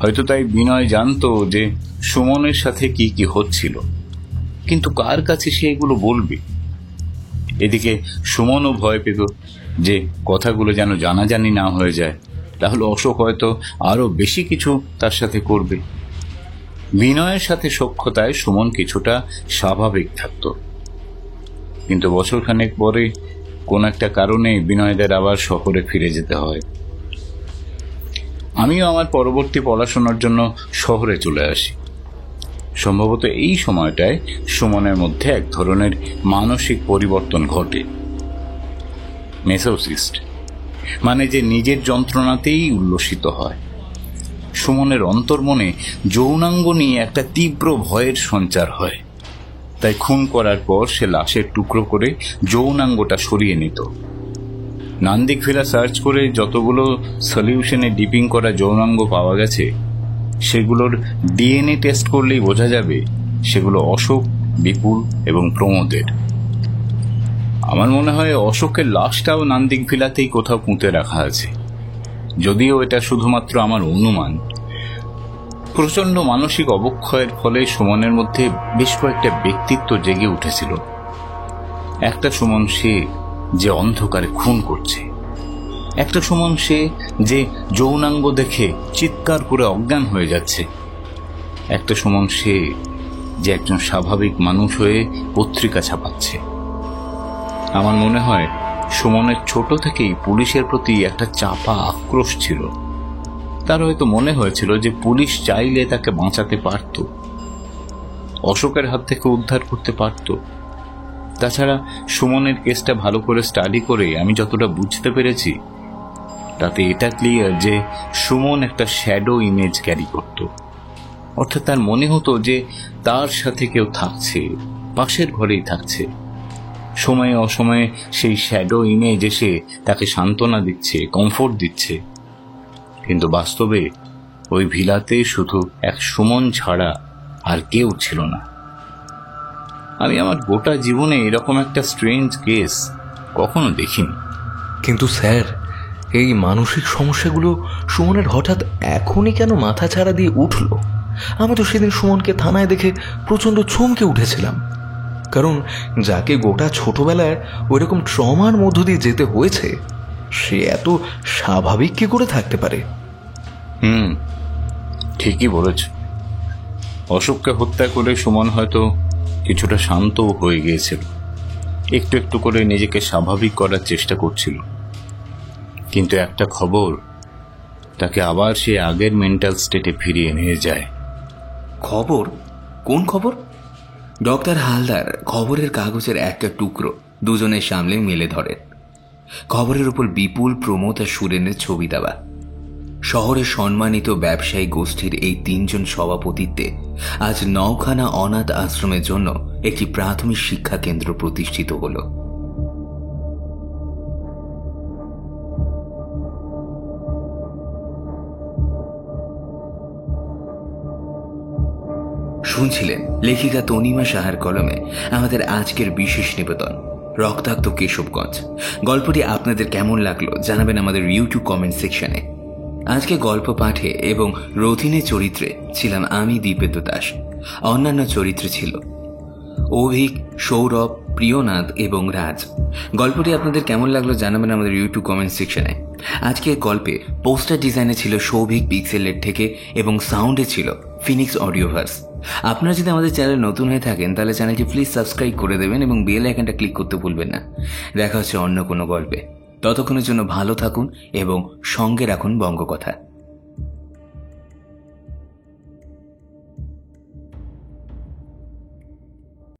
হয়তো তাই বিনয় জানতো যে সুমনের সাথে কি কি হচ্ছিল, কিন্তু কার কাছে সে এগুলো বলবে। এদিকে সুমনও ভয় পেত যে কথাগুলো যেন জানাজানি না হয়ে যায়, তাহলে অশোক হয়তো আরো বেশি কিছু তার সাথে করবে। বিনয়ের সাথে সখ্যতায় সুমন কিছুটা স্বাভাবিক থাকত, কিন্তু বছরখানেক পরে কোন একটা কারণে বিনয়দের আবার শহরে ফিরে যেতে হয়। আমিও আমার পরবর্তী পড়াশোনার জন্য শহরে চলে আসি। সম্ভবত এই সময়টায় সুমনের মধ্যে এক ধরনের মানসিক পরিবর্তন ঘটে। মেসোসিস্ট মানে যে নিজের যন্ত্রণাতেই উল্লসিত হয়। সুমনের অন্তর্মনে যৌনাঙ্গ নিয়ে একটা তীব্র ভয়ের সঞ্চার হয়। তাই খুন করার পর সে লাশের টুকরো করে যৌনাঙ্গটা সরিয়ে নিত। নান্দিকভিলা সার্চ করে যতগুলো সলিউশনে ডিপিং করা যৌনাঙ্গ পাওয়া গেছে, সেগুলোর ডিএনএ টেস্ট করলেই বোঝা যাবে সেগুলো অশোক, বিপুল এবং প্রমোদের। আমার মনে হয় অশোকের লাশটাও নান্দিকভিলাতেই কোথাও পুঁতে রাখা আছে, যদিও এটা শুধুমাত্র আমার অনুমান। প্রচন্ড মানসিক অবক্ষয়ের ফলে সুমনের মধ্যে বেশ কয়েকটা ব্যক্তিত্ব জেগে উঠেছিল। একটা সুমন সে যে অন্ধকারে খুন করছে, একটা সুমন সে যে যৌনাঙ্গ দেখে চিৎকার করে অজ্ঞান হয়ে যাচ্ছে, একটা সুমন সে যে একজন স্বাভাবিক মানুষ হয়ে পত্রিকা ছাপাচ্ছে। আমার মনে হয় সুমনের ছোট থেকেই পুলিশের প্রতি একটা চাপা আক্রোশ ছিল। তার হয়তো মনে হয়েছিল যে পুলিশ চাইলে তাকে বাঁচাতে পারত, অশোকের হাত থেকে উদ্ধার করতে পারত। তাছাড়া সুমনের কেসটা ভালো করে স্টাডি করে আমি যতটা বুঝতে পেরেছি, তাতে এটা ক্লিয়ার যে সুমন একটা শ্যাডো ইমেজ ক্যারি করত। অর্থাৎ তার মনে হতো যে তার সাথে কেউ থাকছে, পাশের ঘরেই থাকছে। সময়ে অসময়ে সেই শ্যাডো ইমেজ এসে তাকে সান্ত্বনা দিচ্ছে, কমফোর্ট দিচ্ছে। কিন্তু বাস্তবে ওই ভিলাতে শুধু এক সুমন ছাড়া আর কেউ ছিল না। আমি আমার গোটা জীবনে এরকম একটা স্ট্রেঞ্জ কেস কখনো দেখিনি। কিন্তু স্যার, এই মানসিক সমস্যাগুলো সুমনের হঠাৎ এখনই কেন মাথা ছাড়া দিয়ে উঠল? আমি তো সেদিন সুমনকে থানায় দেখে প্রচণ্ড চমকে উঠেছিলাম। কারণ যাকে গোটা ছোটবেলায় ওইরকম ট্রমার মধ্য দিয়ে যেতে হয়েছে, সে এত স্বাভাবিক কি করে থাকতে পারে? ঠিকই বলেছ। অশোককে হত্যা করে সুমন হয়তো কিছুটা শান্ত হয়ে গিয়েছিল, একটু একটু করে নিজেকে স্বাভাবিক করার চেষ্টা করছিল। কিন্তু একটা খবর তাকে আবার সে আগের মেন্টাল স্টেটে ফিরিয়ে নিয়ে যায়। খবর? কোন খবর? ডক্টর হালদার খবরের কাগজের একটা টুকরো দুজনের সামনে মেলে ধরেন। খবরের উপর বিপুল, প্রমোদ আর সুরেনের ছবি দেওয়া। শহরের সম্মানিত ব্যবসায়ী গোষ্ঠীর এই 3 জন সভাপতিত্বে আজ 9খানা অনাথ আশ্রমের জন্য একটি প্রাথমিক শিক্ষা কেন্দ্র প্রতিষ্ঠিত হল। শুনছিলেন লেখিকা তনিমা সাহার কলমে আমাদের আজকের বিশেষ নিবেদন রক্তাক্ত কেশবগঞ্জ। গল্পটি আপনাদের কেমন লাগলো জানাবেন আমাদের ইউটিউব কমেন্ট সেকশনে। আজকে গল্প পাঠে এবং রথিনের চরিত্রে ছিলাম আমি, দীপেন্দু দাস। অন্যান্য চরিত্রে ছিল অভিক, সৌরভ, প্রিয়নাথ এবং রাজ। গল্পটি আপনাদের কেমন লাগলো জানাবেন আমাদের ইউটিউব কমেন্ট সেকশনে। আজকের গল্পে পোস্টার ডিজাইনে ছিল সৌভিক পিক্সেলের থেকে এবং সাউন্ডে ছিল ফিনিক্স অডিওভার্স। আপনারা যদি আমাদের চ্যানেল নতুন হয়ে থাকেন তাহলে চ্যানেলটি প্লিজ সাবস্ক্রাইব করে দেবেন এবং বেল আইকনটা ক্লিক করতে ভুলবেন না। দেখা হচ্ছে অন্য কোনো গল্পে। ততক্ষণের জন্য ভালো থাকুন এবং সঙ্গে রাখুন বঙ্গকথা।